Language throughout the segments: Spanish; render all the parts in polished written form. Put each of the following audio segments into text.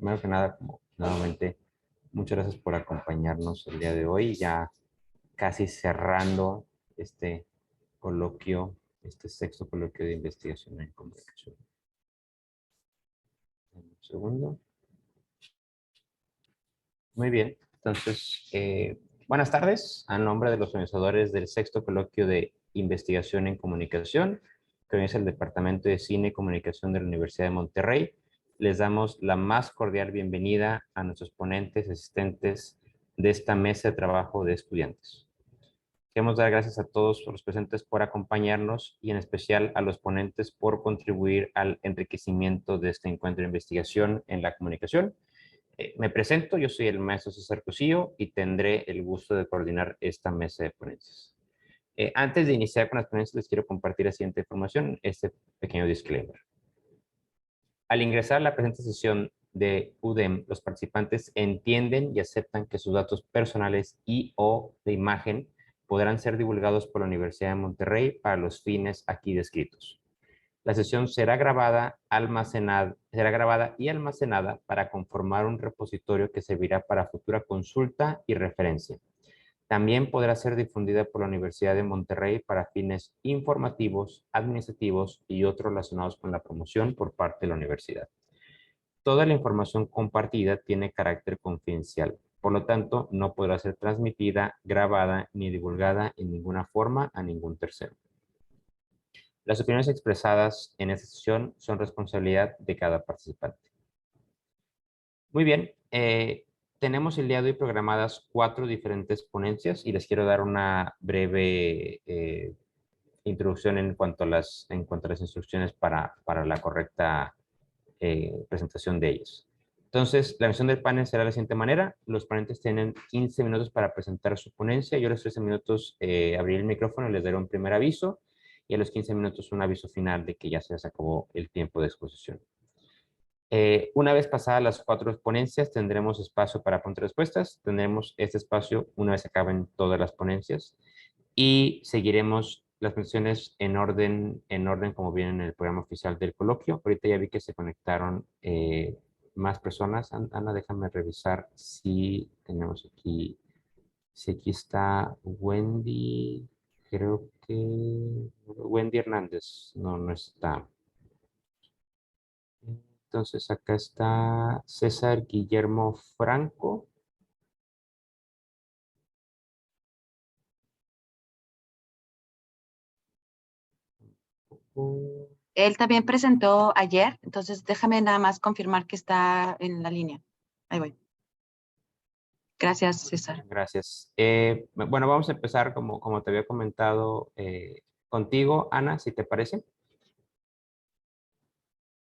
primero que nada, como nuevamente, muchas gracias por acompañarnos el día de hoy, ya casi cerrando este coloquio, este sexto coloquio de investigación en comunicación. Un segundo. Muy bien, entonces, buenas tardes. A nombre de los organizadores del sexto coloquio de investigación en comunicación, que hoy es el Departamento de Cine y Comunicación de la Universidad de Monterrey, les damos la más cordial bienvenida a nuestros ponentes asistentes de esta mesa de trabajo de estudiantes. Queremos dar gracias a todos los presentes por acompañarnos y en especial a los ponentes por contribuir al enriquecimiento de este encuentro de investigación en la comunicación. Me presento, yo soy el maestro César Cosío y tendré el gusto de coordinar esta mesa de ponencias. Antes de iniciar con las ponencias, les quiero compartir la siguiente información, este pequeño disclaimer. Al ingresar a la presente sesión de UDEM, los participantes entienden y aceptan que sus datos personales y o de imagen podrán ser divulgados por la Universidad de Monterrey para los fines aquí descritos. La sesión será grabada y almacenada para conformar un repositorio que servirá para futura consulta y referencia. También podrá ser difundida por la Universidad de Monterrey para fines informativos, administrativos y otros relacionados con la promoción por parte de la universidad. Toda la información compartida tiene carácter confidencial, por lo tanto, no podrá ser transmitida, grabada ni divulgada en ninguna forma a ningún tercero. Las opiniones expresadas en esta sesión son responsabilidad de cada participante. Muy bien, tenemos el día de hoy programadas 4 diferentes ponencias y les quiero dar una breve introducción en cuanto a las instrucciones para la correcta presentación de ellas. Entonces, la misión del panel será de la siguiente manera. Los ponentes tienen 15 minutos para presentar su ponencia. Yo a los 13 minutos abriré el micrófono y les daré un primer aviso. Y a los 15 minutos un aviso final de que ya se les acabó el tiempo de exposición. Una vez pasadas las 4 ponencias, tendremos espacio para preguntas y respuestas. Tendremos este espacio una vez acaben todas las ponencias. Y seguiremos las presentaciones en orden como vienen en el programa oficial del coloquio. Ahorita ya vi que se conectaron más personas. Ana, déjame revisar si tenemos aquí, si aquí está Wendy, creo que Wendy Hernández, no está. Entonces acá está César Guillermo Franco. Él también presentó ayer, entonces déjame nada más confirmar que está en la línea. Ahí voy. Gracias, César. Gracias. Bueno, vamos a empezar como te había comentado contigo, Ana, si te parece.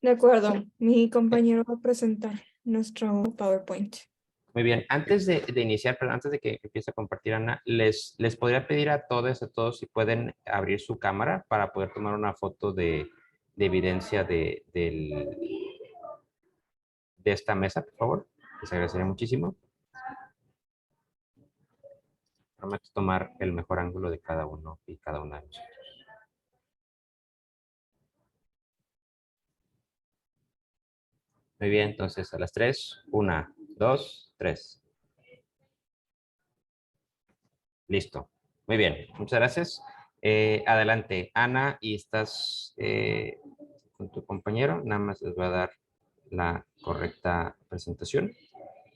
De acuerdo, mi compañero va a presentar nuestro PowerPoint. Muy bien, antes de iniciar, pero antes de que empiece a compartir Ana, les podría pedir a todos si pueden abrir su cámara para poder tomar una foto de evidencia de esta mesa, por favor. Les agradecería muchísimo. Prometo tomar el mejor ángulo de cada uno y cada una de nosotros. Muy bien, entonces a las 3, 1, 2, 3. Listo. Muy bien, muchas gracias. Adelante, Ana, y estás con tu compañero. Nada más les voy a dar la correcta presentación.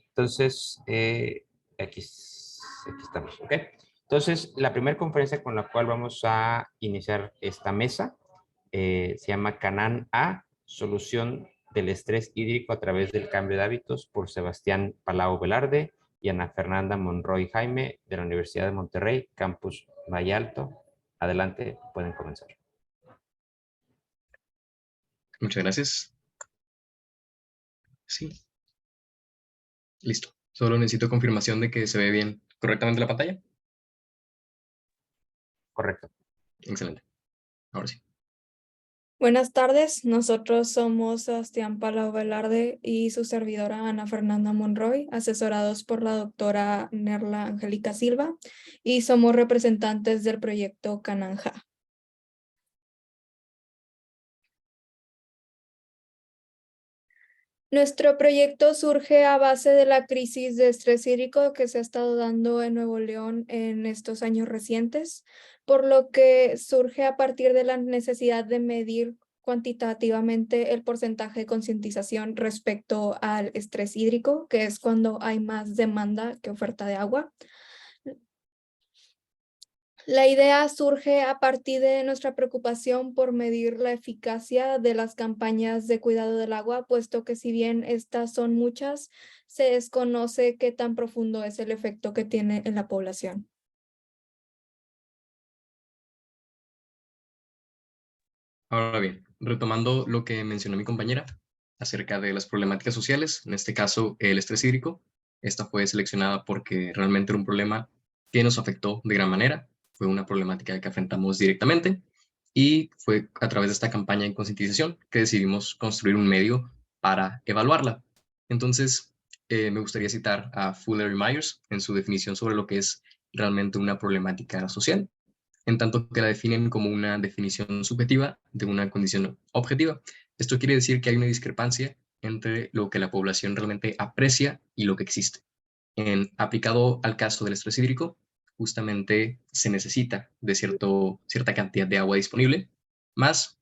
Entonces, aquí estamos, ¿ok? Entonces, la primera conferencia con la cual vamos a iniciar esta mesa se llama Canaan A, Solución del Estrés Hídrico a través del Cambio de Hábitos, por Sebastián Palau Velarde y Ana Fernanda Monroy Jaime, de la Universidad de Monterrey, Campus Valle Alto. Adelante, pueden comenzar. Muchas gracias. Sí. Listo. Solo necesito confirmación de que se ve bien correctamente la pantalla. Correcto. Excelente. Ahora sí. Buenas tardes, nosotros somos Sebastián Palau Velarde y su servidora Ana Fernanda Monroy, asesorados por la doctora Nerla Angélica Silva, y somos representantes del proyecto Canaan A. Nuestro proyecto surge a base de la crisis de estrés hídrico que se ha estado dando en Nuevo León en estos años recientes, por lo que surge a partir de la necesidad de medir cuantitativamente el porcentaje de concientización respecto al estrés hídrico, que es cuando hay más demanda que oferta de agua. La idea surge a partir de nuestra preocupación por medir la eficacia de las campañas de cuidado del agua, puesto que si bien estas son muchas, se desconoce qué tan profundo es el efecto que tiene en la población. Ahora bien, retomando lo que mencionó mi compañera acerca de las problemáticas sociales, en este caso el estrés hídrico, esta fue seleccionada porque realmente era un problema que nos afectó de gran manera, fue una problemática que enfrentamos directamente y fue a través de esta campaña de concientización que decidimos construir un medio para evaluarla. Entonces, me gustaría citar a Fuller y Myers en su definición sobre lo que es realmente una problemática social, en tanto que la definen como una definición subjetiva de una condición objetiva. Esto quiere decir que hay una discrepancia entre lo que la población realmente aprecia y lo que existe. Aplicado al caso del estrés hídrico, justamente se necesita de cierta cantidad de agua disponible, más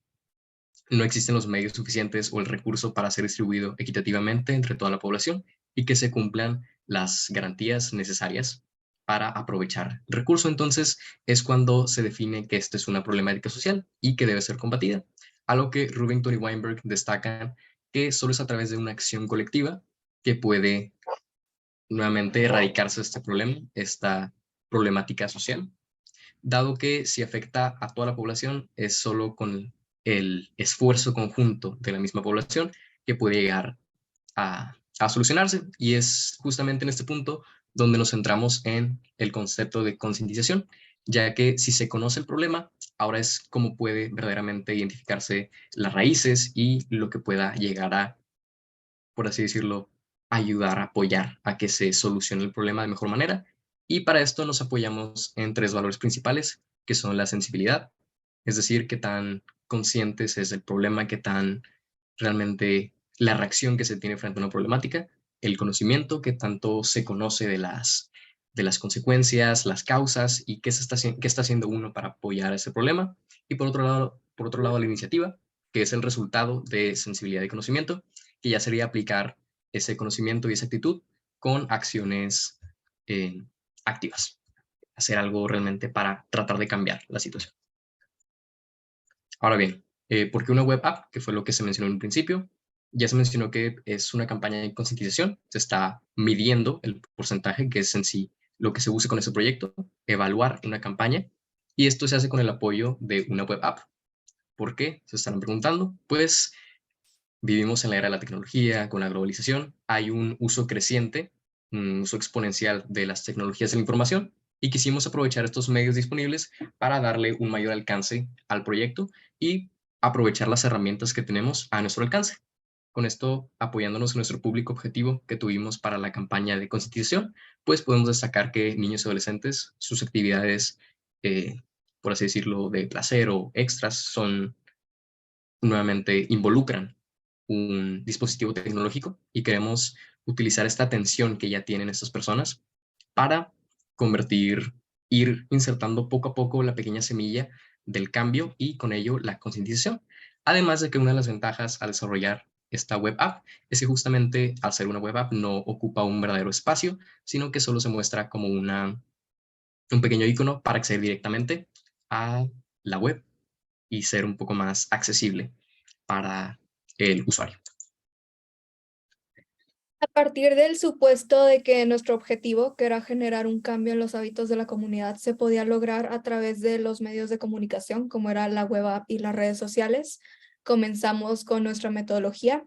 no existen los medios suficientes o el recurso para ser distribuido equitativamente entre toda la población y que se cumplan las garantías necesarias para aprovechar el recurso. Entonces es cuando se define que esto es una problemática social y que debe ser combatida. Algo que Rubington y Weinberg destacan que solo es a través de una acción colectiva que puede nuevamente erradicarse este problema, esta problemática social, dado que si afecta a toda la población es solo con el esfuerzo conjunto de la misma población que puede llegar a solucionarse. Y es justamente en este punto donde nos centramos en el concepto de concientización, ya que si se conoce el problema, ahora es cómo puede verdaderamente identificarse las raíces y lo que pueda llegar a, por así decirlo, ayudar, apoyar a que se solucione el problema de mejor manera. Y para esto nos apoyamos en 3 valores principales, que son la sensibilidad, es decir, qué tan conscientes es el problema, qué tan realmente la reacción que se tiene frente a una problemática, el conocimiento, qué tanto se conoce de las consecuencias, las causas y qué está haciendo uno para apoyar ese problema. Y por otro lado, la iniciativa, que es el resultado de sensibilidad y conocimiento, que ya sería aplicar ese conocimiento y esa actitud con acciones eh, activas, hacer algo realmente para tratar de cambiar la situación. Ahora bien, ¿por qué una web app? Que fue lo que se mencionó en un principio. Ya se mencionó que es una campaña de concientización, se está midiendo el porcentaje, que es en sí lo que se use con ese proyecto, evaluar una campaña, y esto se hace con el apoyo de una web app. ¿Por qué? Se estarán preguntando. Pues vivimos en la era de la tecnología, con la globalización, hay un uso creciente, un uso exponencial de las tecnologías de la información y quisimos aprovechar estos medios disponibles para darle un mayor alcance al proyecto y aprovechar las herramientas que tenemos a nuestro alcance. Con esto, apoyándonos en nuestro público objetivo que tuvimos para la campaña de concientización, pues podemos destacar que niños y adolescentes, sus actividades, por así decirlo, de placer o extras, son nuevamente involucran un dispositivo tecnológico y queremos utilizar esta atención que ya tienen estas personas para ir insertando poco a poco la pequeña semilla del cambio y con ello la concientización. Además de que una de las ventajas al desarrollar esta web app es que justamente al ser una web app no ocupa un verdadero espacio, sino que solo se muestra como un pequeño icono para acceder directamente a la web y ser un poco más accesible para el usuario. A partir del supuesto de que nuestro objetivo, que era generar un cambio en los hábitos de la comunidad, se podía lograr a través de los medios de comunicación, como era la web app y las redes sociales, comenzamos con nuestra metodología.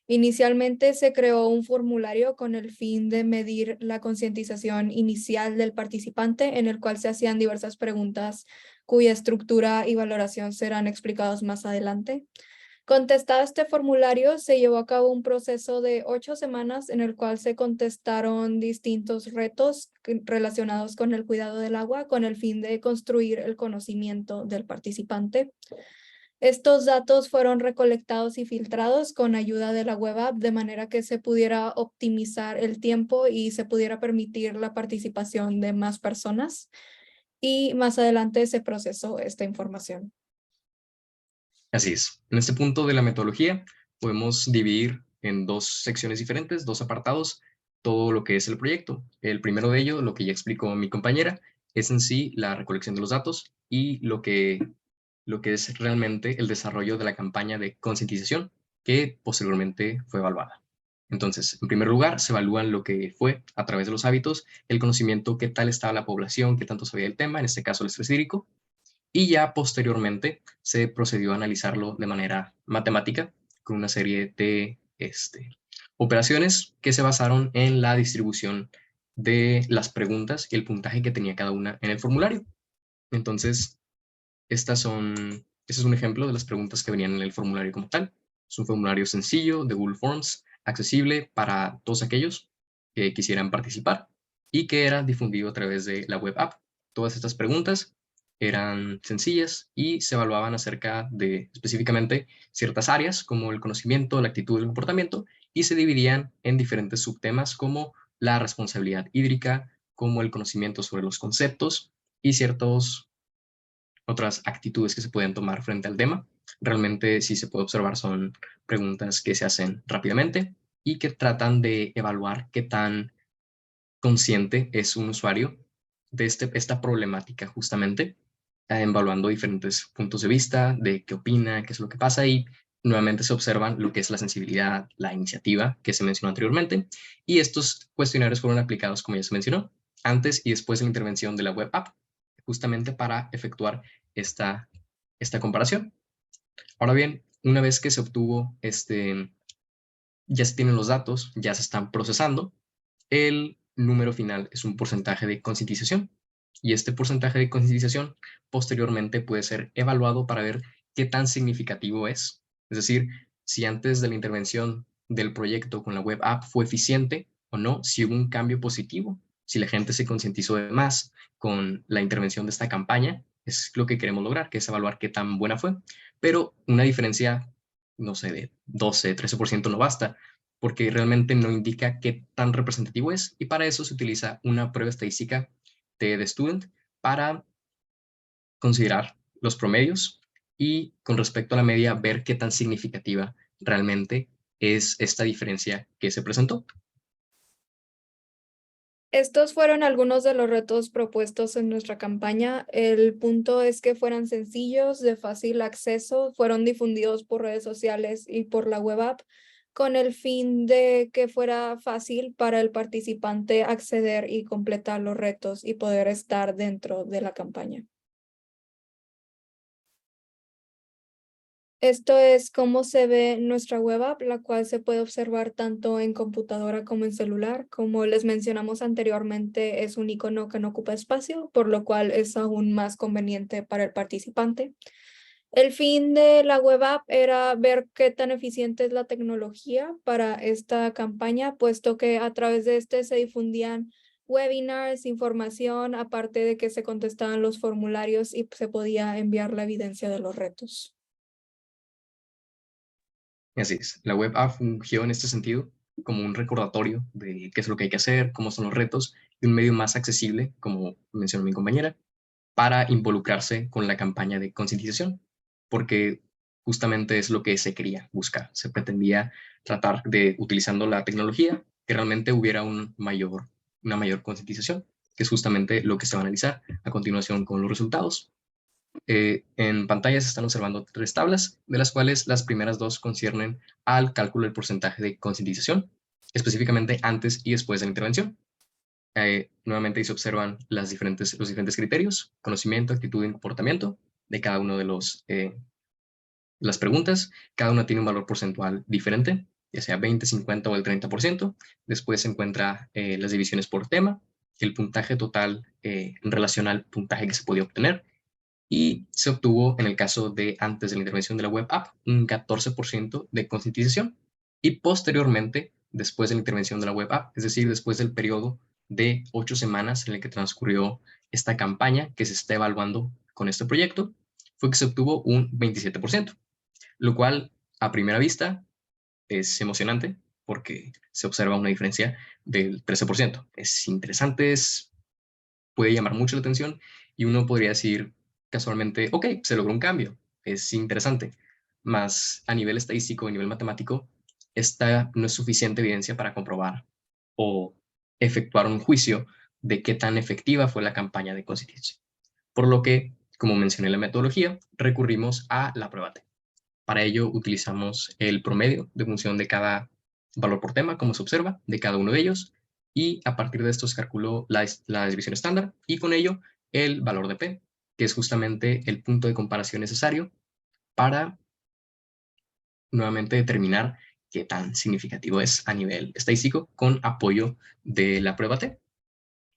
Inicialmente se creó un formulario con el fin de medir la concientización inicial del participante, en el cual se hacían diversas preguntas cuya estructura y valoración serán explicados más adelante. Contestado este formulario, se llevó a cabo un proceso de 8 semanas en el cual se contestaron distintos retos relacionados con el cuidado del agua con el fin de construir el conocimiento del participante. Estos datos fueron recolectados y filtrados con ayuda de la web app de manera que se pudiera optimizar el tiempo y se pudiera permitir la participación de más personas. Y más adelante se procesó esta información. Así es. En este punto de la metodología podemos dividir en dos secciones diferentes, dos apartados, todo lo que es el proyecto. El primero de ellos, lo que ya explicó mi compañera, es en sí la recolección de los datos y lo que es realmente el desarrollo de la campaña de concientización que posteriormente fue evaluada. Entonces, en primer lugar, se evalúan lo que fue a través de los hábitos, el conocimiento, qué tal estaba la población, qué tanto sabía del tema, en este caso el estrés hídrico, y ya posteriormente se procedió a analizarlo de manera matemática con una serie de operaciones que se basaron en la distribución de las preguntas y el puntaje que tenía cada una en el formulario. Entonces, este es un ejemplo de las preguntas que venían en el formulario como tal. Es un formulario sencillo de Google Forms, accesible para todos aquellos que quisieran participar y que era difundido a través de la web app. Todas estas preguntas eran sencillas y se evaluaban acerca de específicamente ciertas áreas como el conocimiento, la actitud y el comportamiento, y se dividían en diferentes subtemas como la responsabilidad hídrica, como el conocimiento sobre los conceptos y ciertos otras actitudes que se pueden tomar frente al tema. Realmente, si se puede observar, son preguntas que se hacen rápidamente y que tratan de evaluar qué tan consciente es un usuario de esta problemática justamente, evaluando diferentes puntos de vista, de qué opina, qué es lo que pasa, y nuevamente se observan lo que es la sensibilidad, la iniciativa que se mencionó anteriormente, y estos cuestionarios fueron aplicados, como ya se mencionó, antes y después de la intervención de la web app, justamente para efectuar esta comparación. Ahora bien, una vez que se obtuvo ya se tienen los datos, ya se están procesando, el número final es un porcentaje de concientización. Y este porcentaje de concientización posteriormente puede ser evaluado para ver qué tan significativo es. Es decir, si antes de la intervención del proyecto con la web app fue eficiente o no, si hubo un cambio positivo, si la gente se concientizó de más con la intervención de esta campaña, es lo que queremos lograr, que es evaluar qué tan buena fue. Pero una diferencia, no sé, de 12, 13% no basta, porque realmente no indica qué tan representativo es, y para eso se utiliza una prueba estadística de Student para considerar los promedios y con respecto a la media ver qué tan significativa realmente es esta diferencia que se presentó. Estos fueron algunos de los retos propuestos en nuestra campaña. El punto es que fueran sencillos, de fácil acceso, fueron difundidos por redes sociales y por la web app, con el fin de que fuera fácil para el participante acceder y completar los retos y poder estar dentro de la campaña. Esto es cómo se ve nuestra web app, la cual se puede observar tanto en computadora como en celular. Como les mencionamos anteriormente, es un icono que no ocupa espacio, por lo cual es aún más conveniente para el participante. El fin de la web app era ver qué tan eficiente es la tecnología para esta campaña, puesto que a través de este se difundían webinars, información, aparte de que se contestaban los formularios y se podía enviar la evidencia de los retos. Así es, la web app fungió en este sentido como un recordatorio de qué es lo que hay que hacer, cómo son los retos, y un medio más accesible, como mencionó mi compañera, para involucrarse con la campaña de concientización, porque justamente es lo que se quería buscar. Se pretendía tratar de, utilizando la tecnología, que realmente hubiera una mayor concientización, que es justamente lo que se va a analizar a continuación con los resultados. En pantalla se están observando 3 tablas, de las cuales las primeras 2 conciernen al cálculo del porcentaje de concientización, específicamente antes y después de la intervención. Nuevamente ahí se observan los diferentes criterios: conocimiento, actitud y comportamiento de cada uno de las preguntas. Cada una tiene un valor porcentual diferente, ya sea 20, 50 o el 30%. Después se encuentra las divisiones por tema, el puntaje total en relación al puntaje que se podía obtener, y se obtuvo, en el caso de antes de la intervención de la web app, un 14% de concientización, y posteriormente, después de la intervención de la web app, es decir, después del periodo de 8 semanas en el que transcurrió esta campaña que se está evaluando con este proyecto, fue que se obtuvo un 27%, lo cual a primera vista es emocionante porque se observa una diferencia del 13%. Es interesante, puede llamar mucho la atención y uno podría decir casualmente, ok, se logró un cambio, es interesante, mas a nivel estadístico, a nivel matemático, esta no es suficiente evidencia para comprobar o efectuar un juicio de qué tan efectiva fue la campaña de concientización. Por lo que, como mencioné en la metodología, recurrimos a la prueba T. Para ello utilizamos el promedio de función de cada valor por tema, como se observa, de cada uno de ellos, y a partir de esto se calculó la división estándar y con ello el valor de P, que es justamente el punto de comparación necesario para nuevamente determinar qué tan significativo es a nivel estadístico con apoyo de la prueba T.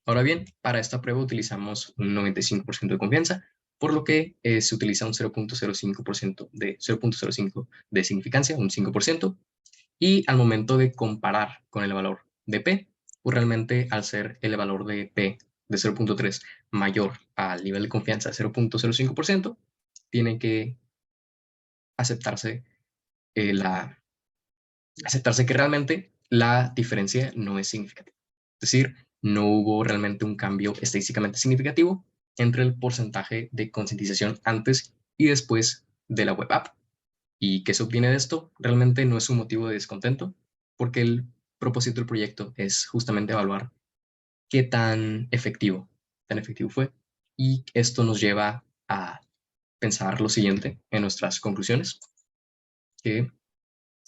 Ahora bien, para esta prueba utilizamos un 95% de confianza, por lo que se utiliza un 0.05% de 0.05 de significancia, un 5%, y al momento de comparar con el valor de P, pues realmente al ser el valor de P de 0.3 mayor al nivel de confianza de 0.05%, tiene que aceptarse, aceptarse que realmente la diferencia no es significativa. Es decir, no hubo realmente un cambio estadísticamente significativo entre el porcentaje de concientización antes y después de la web app. ¿Y qué se obtiene de esto? Realmente no es un motivo de descontento, porque el propósito del proyecto es justamente evaluar qué tan efectivo fue. Y esto nos lleva a pensar lo siguiente en nuestras conclusiones, que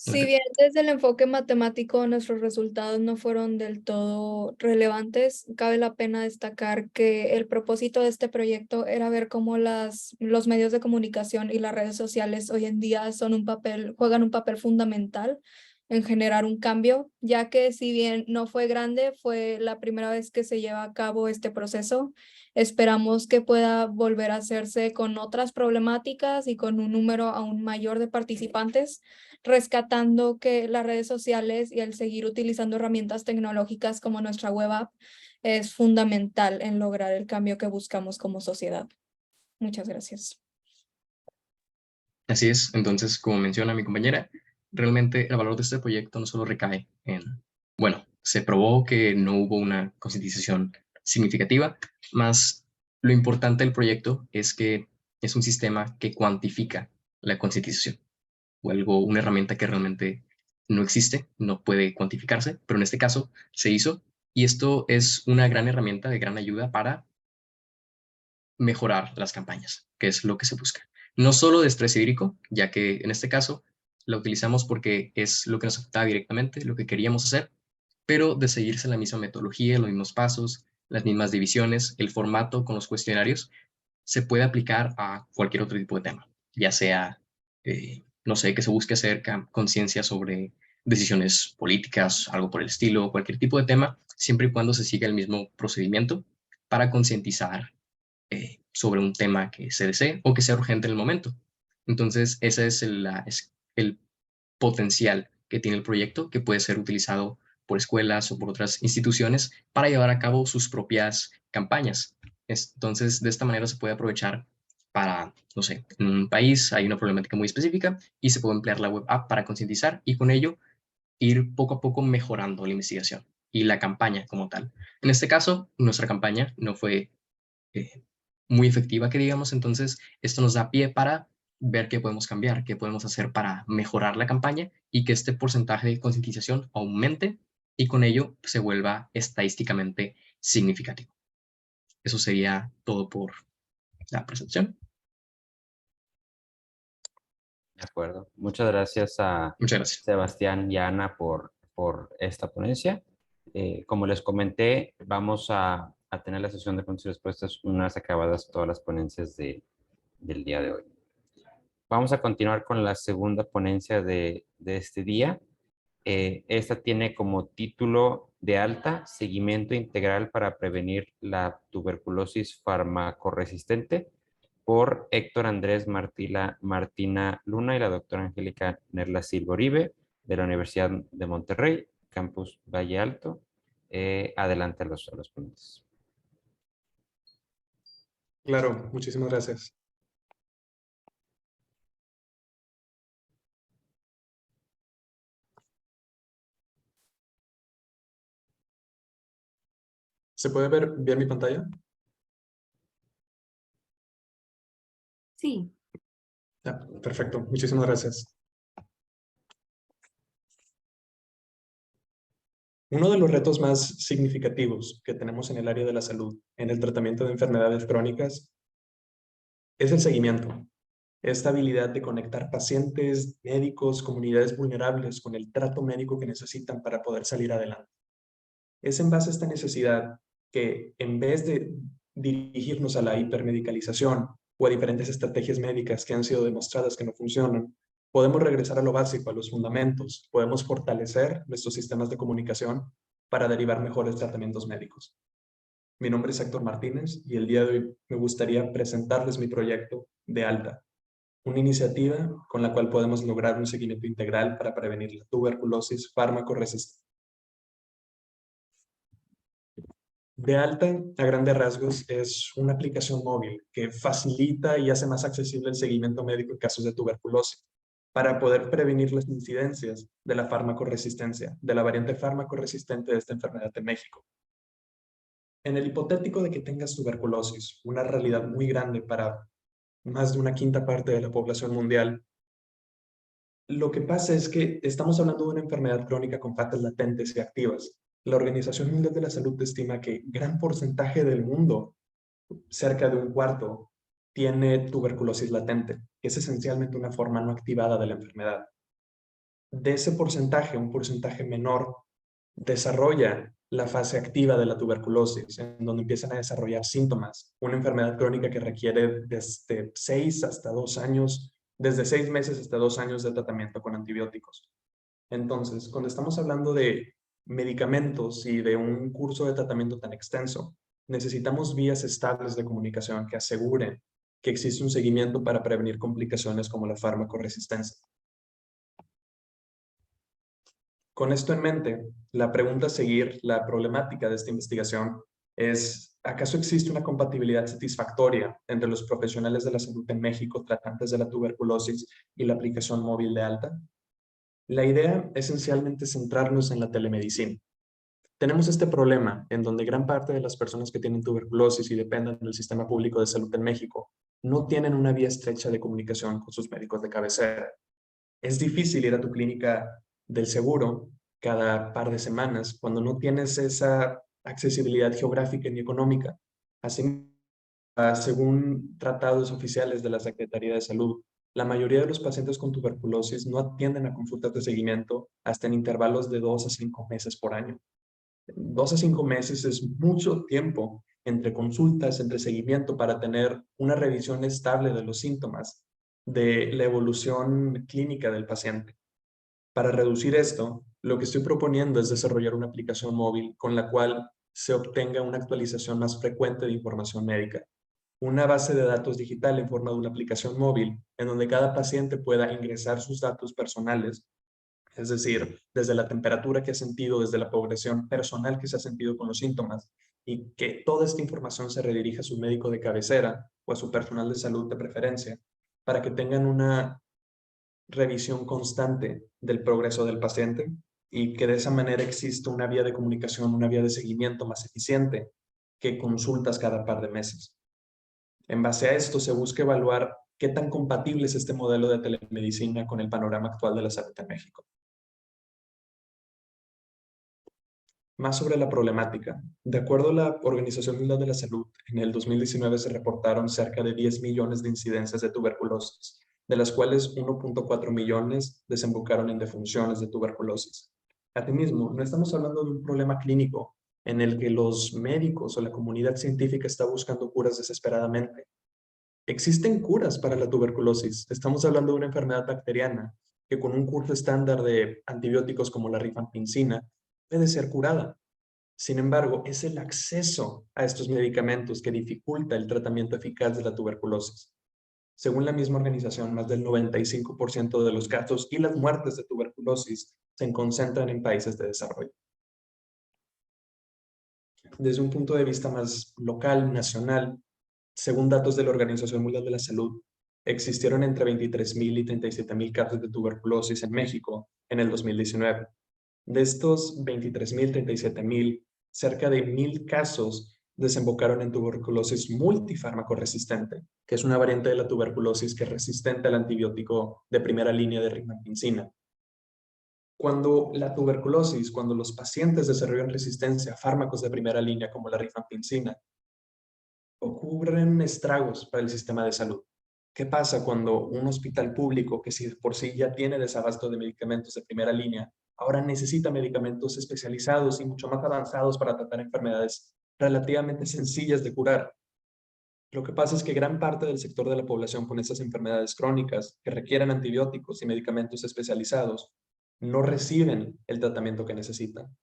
Si bien desde el enfoque matemático nuestros resultados no fueron del todo relevantes, cabe la pena destacar que el propósito de este proyecto era ver cómo los medios de comunicación y las redes sociales hoy en día juegan un papel fundamental en generar un cambio, ya que si bien no fue grande, fue la primera vez que se lleva a cabo este proceso. Esperamos que pueda volver a hacerse con otras problemáticas y con un número aún mayor de participantes, rescatando que las redes sociales y el seguir utilizando herramientas tecnológicas como nuestra web app es fundamental en lograr el cambio que buscamos como sociedad. Muchas gracias. así es. Entonces, como menciona mi compañera, realmente el valor de este proyecto no solo recae en, bueno, se probó que no hubo una concientización significativa, más lo importante del proyecto es que es un sistema que cuantifica la concientización, o algo, una herramienta que realmente no existe, no puede cuantificarse, pero en este caso se hizo, y esto es una gran herramienta de gran ayuda para mejorar las campañas, que es lo que se busca. No solo de estrés hídrico, ya que en este caso la utilizamos porque es lo que nos afectaba directamente, lo que queríamos hacer, pero de seguirse la misma metodología, los mismos pasos, las mismas divisiones, el formato con los cuestionarios, se puede aplicar a cualquier otro tipo de tema, ya sea, no sé, que se busque hacer conciencia sobre decisiones políticas, algo por el estilo, cualquier tipo de tema, siempre y cuando se siga el mismo procedimiento para concientizar sobre un tema que se desee o que sea urgente en el momento. Entonces, ese es el potencial que tiene el proyecto, que puede ser utilizado por escuelas o por otras instituciones para llevar a cabo sus propias campañas. Entonces, de esta manera se puede aprovechar para, no sé, en un país hay una problemática muy específica y se puede emplear la web app para concientizar y con ello ir poco a poco mejorando la investigación y la campaña como tal. En este caso, nuestra campaña no fue muy efectiva, que digamos, entonces esto nos da pie para ver qué podemos cambiar, qué podemos hacer para mejorar la campaña y que este porcentaje de concientización aumente y con ello se vuelva estadísticamente significativo. Eso sería todo por la presentación. De acuerdo. Muchas gracias a Muchas gracias. Sebastián y Ana por esta ponencia. Como les comenté, vamos a tener la sesión de preguntas y respuestas una vez acabadas todas las ponencias del día de hoy. Vamos a continuar con la segunda ponencia de este día. Esta tiene como título de alta Seguimiento Integral para Prevenir la Tuberculosis Farmacoresistente por Héctor Andrés Martina Luna y la doctora Angélica Nerla Silva Uribe de la Universidad de Monterrey, Campus Valle Alto. Adelante a los ponentes. Claro, muchísimas gracias. ¿Se puede ver bien mi pantalla? Sí. Ya, perfecto. Muchísimas gracias. Uno de los retos más significativos que tenemos en el área de la salud, en el tratamiento de enfermedades crónicas, es el seguimiento. Esta habilidad de conectar pacientes, médicos, comunidades vulnerables con el trato médico que necesitan para poder salir adelante. Es en base a esta necesidad que, en vez de dirigirnos a la hipermedicalización o a diferentes estrategias médicas que han sido demostradas que no funcionan, podemos regresar a lo básico, a los fundamentos. Podemos fortalecer nuestros sistemas de comunicación para derivar mejores tratamientos médicos. Mi nombre es Héctor Martínez y el día de hoy me gustaría presentarles mi proyecto de ALTA, una iniciativa con la cual podemos lograr un seguimiento integral para prevenir la tuberculosis fármaco-resistente. De Alta, a grandes rasgos, es una aplicación móvil que facilita y hace más accesible el seguimiento médico en casos de tuberculosis para poder prevenir las incidencias de la farmacoresistencia, de la variante farmacoresistente de esta enfermedad en México. En el hipotético de que tengas tuberculosis, una realidad muy grande para más de una quinta parte de la población mundial, lo que pasa es que estamos hablando de una enfermedad crónica con fases latentes y activas. La Organización Mundial de la Salud estima que gran porcentaje del mundo, cerca de un cuarto, tiene tuberculosis latente, que es esencialmente una forma no activada de la enfermedad. De ese porcentaje, un porcentaje menor desarrolla la fase activa de la tuberculosis, en donde empiezan a desarrollar síntomas. Una enfermedad crónica que requiere desde 6 hasta 2 años, desde 6 meses hasta 2 años de tratamiento con antibióticos. Entonces, cuando estamos hablando de medicamentos y de un curso de tratamiento tan extenso, necesitamos vías estables de comunicación que aseguren que existe un seguimiento para prevenir complicaciones como la farmacoresistencia. Con esto en mente, la pregunta a seguir, la problemática de esta investigación es, ¿acaso existe una compatibilidad satisfactoria entre los profesionales de la salud en México tratantes de la tuberculosis y la aplicación móvil de Alta? La idea es esencialmente centrarnos en la telemedicina. Tenemos este problema en donde gran parte de las personas que tienen tuberculosis y dependen del sistema público de salud en México no tienen una vía estrecha de comunicación con sus médicos de cabecera. Es difícil ir a tu clínica del seguro cada par de semanas cuando no tienes esa accesibilidad geográfica ni económica. Así, según tratados oficiales de la Secretaría de Salud, la mayoría de los pacientes con tuberculosis no atienden a consultas de seguimiento hasta en intervalos de 2 a 5 meses por año. 2 a 5 meses es mucho tiempo entre consultas, entre seguimiento para tener una revisión estable de los síntomas, de la evolución clínica del paciente. Para reducir esto, lo que estoy proponiendo es desarrollar una aplicación móvil con la cual se obtenga una actualización más frecuente de información médica. Una base de datos digital en forma de una aplicación móvil en donde cada paciente pueda ingresar sus datos personales, es decir, desde la temperatura que ha sentido, desde la progresión personal que se ha sentido con los síntomas, y que toda esta información se redirija a su médico de cabecera o a su personal de salud de preferencia, para que tengan una revisión constante del progreso del paciente y que de esa manera exista una vía de comunicación, una vía de seguimiento más eficiente que consultas cada par de meses. En base a esto se busca evaluar qué tan compatible es este modelo de telemedicina con el panorama actual de la salud en México. Más sobre la problemática. De acuerdo a la Organización Mundial de la Salud, en el 2019 se reportaron cerca de 10 millones de incidencias de tuberculosis, de las cuales 1.4 millones desembocaron en defunciones de tuberculosis. Asimismo, no estamos hablando de un problema clínico en el que los médicos o la comunidad científica está buscando curas desesperadamente. Existen curas para la tuberculosis. Estamos hablando de una enfermedad bacteriana que con un curso estándar de antibióticos como la rifampicina puede ser curada. Sin embargo, es el acceso a estos medicamentos que dificulta el tratamiento eficaz de la tuberculosis. Según la misma organización, más del 95% de los casos y las muertes de tuberculosis se concentran en países de desarrollo. Desde un punto de vista más local, nacional, según datos de la Organización Mundial de la Salud, existieron entre 23,000 y 37,000 casos de tuberculosis en México en el 2019. De estos 23,000, 37,000, cerca de 1000 casos desembocaron en tuberculosis multifármaco resistente, que es una variante de la tuberculosis que es resistente al antibiótico de primera línea de rifampicina. Cuando los pacientes desarrollan resistencia a fármacos de primera línea como la rifampicina, ocurren estragos para el sistema de salud. ¿Qué pasa cuando un hospital público que si por sí ya tiene desabasto de medicamentos de primera línea, ahora necesita medicamentos especializados y mucho más avanzados para tratar enfermedades relativamente sencillas de curar? Lo que pasa es que gran parte del sector de la población con estas enfermedades crónicas que requieren antibióticos y medicamentos especializados no reciben el tratamiento que necesitan.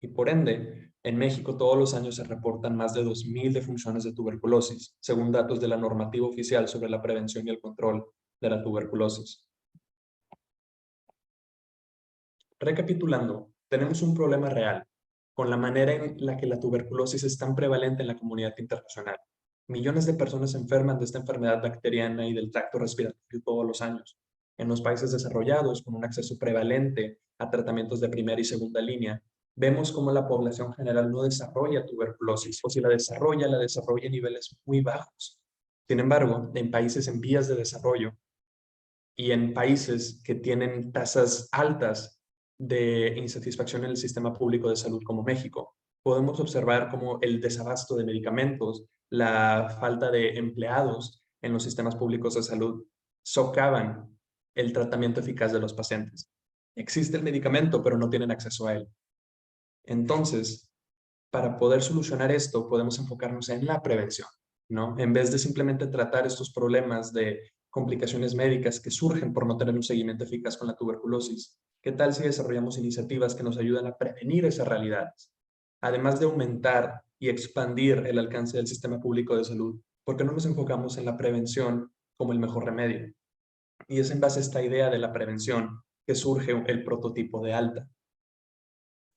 Y por ende, en México todos los años se reportan más de 2000 defunciones de tuberculosis, según datos de la normativa oficial sobre la prevención y el control de la tuberculosis. Recapitulando, tenemos un problema real con la manera en la que la tuberculosis es tan prevalente en la comunidad internacional. Millones de personas se enferman de esta enfermedad bacteriana y del tracto respiratorio todos los años. En los países desarrollados, con un acceso prevalente a tratamientos de primera y segunda línea, vemos cómo la población general no desarrolla tuberculosis, o si la desarrolla a niveles muy bajos. Sin embargo, en países en vías de desarrollo y en países que tienen tasas altas de insatisfacción en el sistema público de salud como México, podemos observar cómo el desabasto de medicamentos, la falta de empleados en los sistemas públicos de salud socavan el tratamiento eficaz de los pacientes. Existe el medicamento, pero no tienen acceso a él. Entonces, para poder solucionar esto, podemos enfocarnos en la prevención, ¿no? En vez de simplemente tratar estos problemas de complicaciones médicas que surgen por no tener un seguimiento eficaz con la tuberculosis, ¿qué tal si desarrollamos iniciativas que nos ayudan a prevenir esas realidades? Además de aumentar y expandir el alcance del sistema público de salud, ¿por qué no nos enfocamos en la prevención como el mejor remedio? Y es en base a esta idea de la prevención que surge el prototipo de ALTA.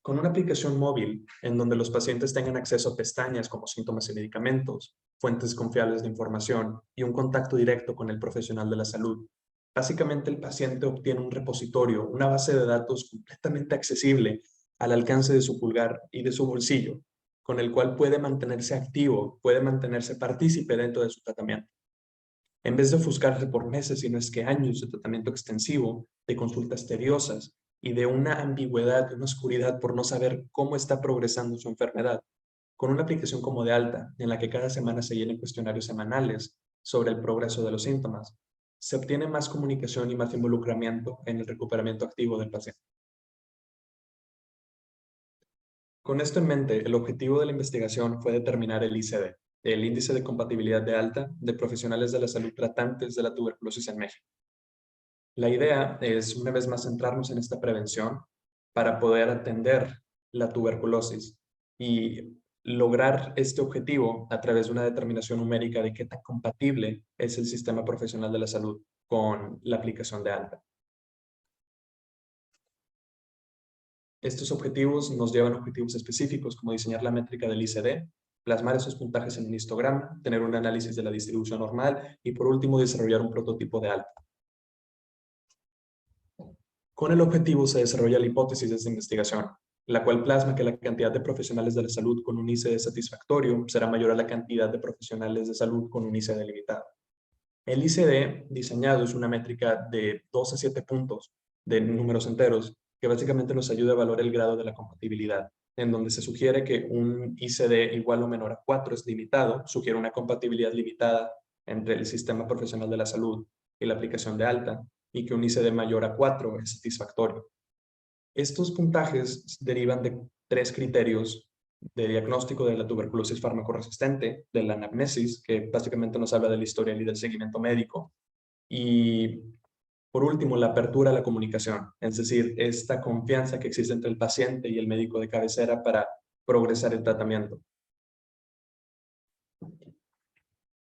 Con una aplicación móvil en donde los pacientes tengan acceso a pestañas como síntomas y medicamentos, fuentes confiables de información y un contacto directo con el profesional de la salud, básicamente el paciente obtiene un repositorio, una base de datos completamente accesible al alcance de su pulgar y de su bolsillo, con el cual puede mantenerse activo, puede mantenerse partícipe dentro de su tratamiento. En vez de ofuscarse por meses, si no es que años de tratamiento extensivo, de consultas tediosas y de una ambigüedad, de una oscuridad por no saber cómo está progresando su enfermedad, con una aplicación como de ALTA, en la que cada semana se llenen cuestionarios semanales sobre el progreso de los síntomas, se obtiene más comunicación y más involucramiento en el recuperamiento activo del paciente. Con esto en mente, el objetivo de la investigación fue determinar el ICD, el índice de compatibilidad de alta de profesionales de la salud tratantes de la tuberculosis en México. La idea es, una vez más, centrarnos en esta prevención para poder atender la tuberculosis y lograr este objetivo a través de una determinación numérica de qué tan compatible es el sistema profesional de la salud con la aplicación de alta. Estos objetivos nos llevan a objetivos específicos como diseñar la métrica del ICD, plasmar esos puntajes en un histograma, tener un análisis de la distribución normal y por último desarrollar un prototipo de alta. Con el objetivo se desarrolla la hipótesis de esta investigación, la cual plasma que la cantidad de profesionales de la salud con un ICD satisfactorio será mayor a la cantidad de profesionales de salud con un ICD limitado. El ICD diseñado es una métrica de 2 a 7 puntos de números enteros que básicamente nos ayuda a evaluar el grado de la compatibilidad, en donde se sugiere que un ICD igual o menor a 4 es limitado, sugiere una compatibilidad limitada entre el sistema profesional de la salud y la aplicación de alta, y que un ICD mayor a 4 es satisfactorio. Estos puntajes derivan de 3 criterios de diagnóstico de la tuberculosis farmacoresistente, de la anamnesis, que básicamente nos habla de la historial y del seguimiento médico, y por último, la apertura a la comunicación, es decir, esta confianza que existe entre el paciente y el médico de cabecera para progresar el tratamiento.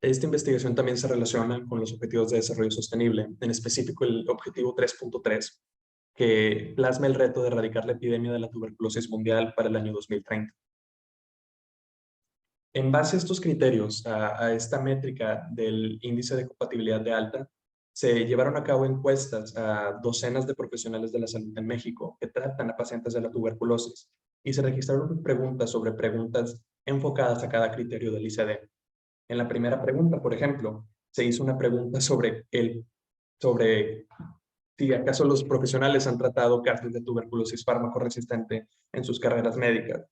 Esta investigación también se relaciona con los objetivos de desarrollo sostenible, en específico el objetivo 3.3, que plasma el reto de erradicar la epidemia de la tuberculosis mundial para el año 2030. En base a estos criterios, a esta métrica del índice de compatibilidad de alta, se llevaron a cabo encuestas a docenas de profesionales de la salud en México que tratan a pacientes de la tuberculosis y se registraron preguntas sobre preguntas enfocadas a cada criterio del ICD. En la primera pregunta, por ejemplo, se hizo una pregunta sobre si acaso los profesionales han tratado casos de tuberculosis fármaco-resistente en sus carreras médicas.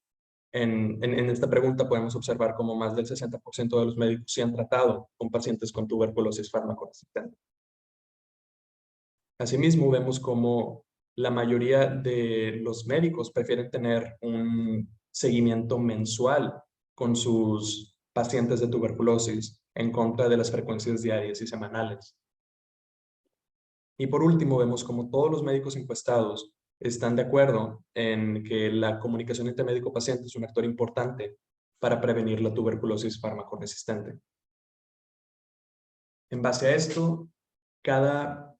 En esta pregunta podemos observar cómo más del 60% de los médicos sí han tratado con pacientes con tuberculosis fármaco-resistente. Asimismo, vemos cómo la mayoría de los médicos prefieren tener un seguimiento mensual con sus pacientes de tuberculosis en contra de las frecuencias diarias y semanales. Y por último, vemos cómo todos los médicos encuestados están de acuerdo en que la comunicación entre médico-paciente es un actor importante para prevenir la tuberculosis fármaco-resistente. En base a esto, cada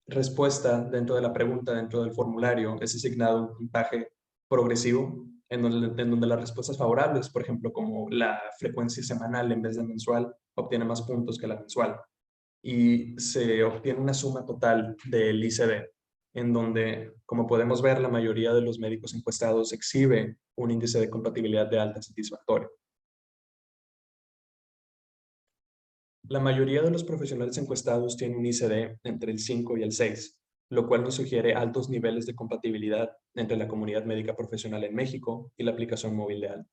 respuesta dentro de la pregunta, dentro del formulario, es asignado un puntaje progresivo en donde las respuestas favorables, por ejemplo, como la frecuencia semanal en vez de mensual, obtiene más puntos que la mensual. Y se obtiene una suma total del ICD, en donde, como podemos ver, la mayoría de los médicos encuestados exhibe un índice de compatibilidad de alta satisfactorio. La mayoría de los profesionales encuestados tienen un ICD entre el 5 y el 6, lo cual nos sugiere altos niveles de compatibilidad entre la comunidad médica profesional en México y la aplicación móvil de ALTA.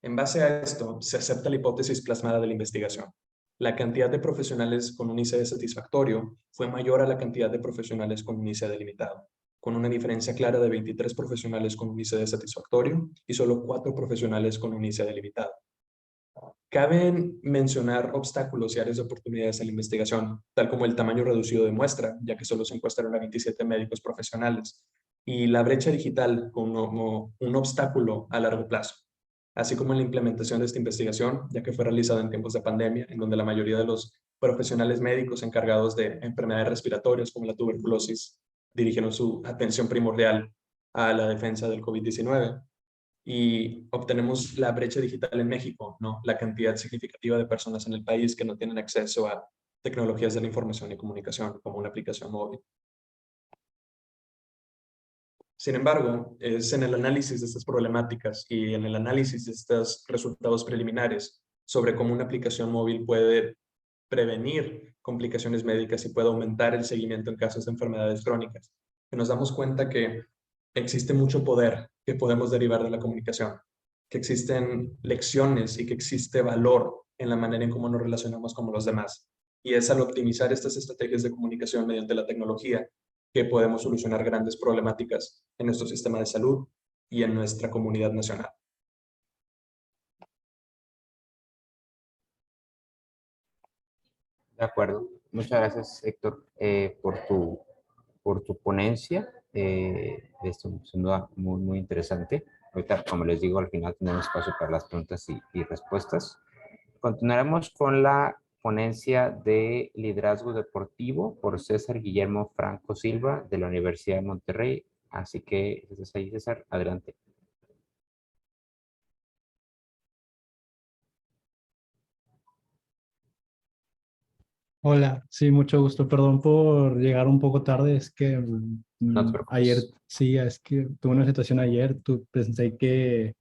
En base a esto, se acepta la hipótesis plasmada de la investigación. La cantidad de profesionales con un ICD satisfactorio fue mayor a la cantidad de profesionales con un ICD limitado, con una diferencia clara de 23 profesionales con un ICD satisfactorio y solo 4 profesionales con un ICD limitado. Cabe mencionar obstáculos y áreas de oportunidades en la investigación, tal como el tamaño reducido de muestra, ya que solo se encuestaron a 27 médicos profesionales, y la brecha digital como un obstáculo a largo plazo, así como en la implementación de esta investigación, ya que fue realizada en tiempos de pandemia, en donde la mayoría de los profesionales médicos encargados de enfermedades respiratorias como la tuberculosis dirigieron su atención primordial a la defensa del COVID-19. Y obtenemos la brecha digital en México, ¿no? La cantidad significativa de personas en el país que no tienen acceso a tecnologías de la información y comunicación, como una aplicación móvil. Sin embargo, es en el análisis de estas problemáticas y en el análisis de estos resultados preliminares sobre cómo una aplicación móvil puede prevenir complicaciones médicas y puede aumentar el seguimiento en casos de enfermedades crónicas, que nos damos cuenta que existe mucho poder que podemos derivar de la comunicación, que existen lecciones y que existe valor en la manera en cómo nos relacionamos con los demás. Y es al optimizar estas estrategias de comunicación mediante la tecnología que podemos solucionar grandes problemáticas en nuestro sistema de salud y en nuestra comunidad nacional. De acuerdo. Muchas gracias, Héctor, por tu ponencia. Esto es sin duda muy, muy interesante. Ahorita, como les digo, al final tenemos espacio para las preguntas y respuestas. Continuaremos con la ponencia de liderazgo deportivo por César Guillermo Franco Silva de la Universidad de Monterrey. Así que, ¿estás ahí, César? Adelante. Hola, sí, mucho gusto. Perdón por llegar un poco tarde. Es que No te ayer, preocupes. sí, es que tuve una situación ayer. Presenté que,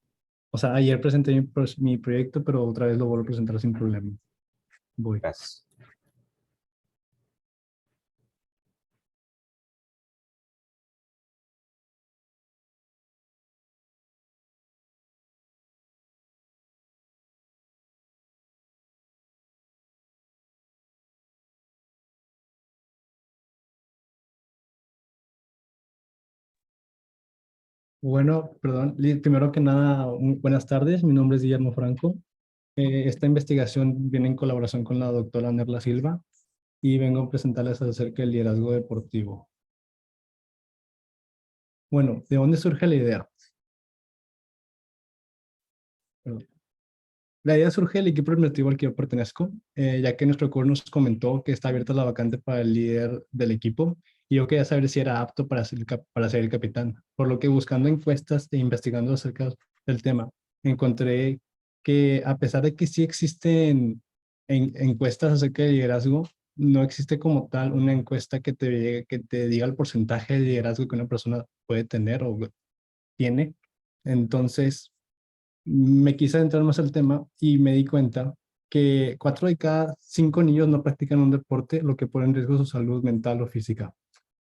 o sea, ayer presenté mi proyecto, pero otra vez lo vuelvo a presentar sin problema. Voy. Gracias. Bueno, perdón. Primero que nada, buenas tardes. Mi nombre es Guillermo Franco. Esta investigación viene en colaboración con la doctora Nerla Silva y vengo a presentarles acerca del liderazgo deportivo. Bueno, ¿de dónde surge la idea? Perdón. La idea surge del equipo administrativo al que yo pertenezco, ya que nuestro curso nos comentó que está abierta la vacante para el líder del equipo y yo quería saber si era apto para ser el capitán. Por lo que buscando encuestas e investigando acerca del tema, encontré que a pesar de que sí existen encuestas acerca de liderazgo, no existe como tal una encuesta que te diga el porcentaje de liderazgo que una persona puede tener o tiene. Entonces, me quise adentrar más al tema y me di cuenta que 4 de cada 5 niños no practican un deporte, lo que pone en riesgo su salud mental o física.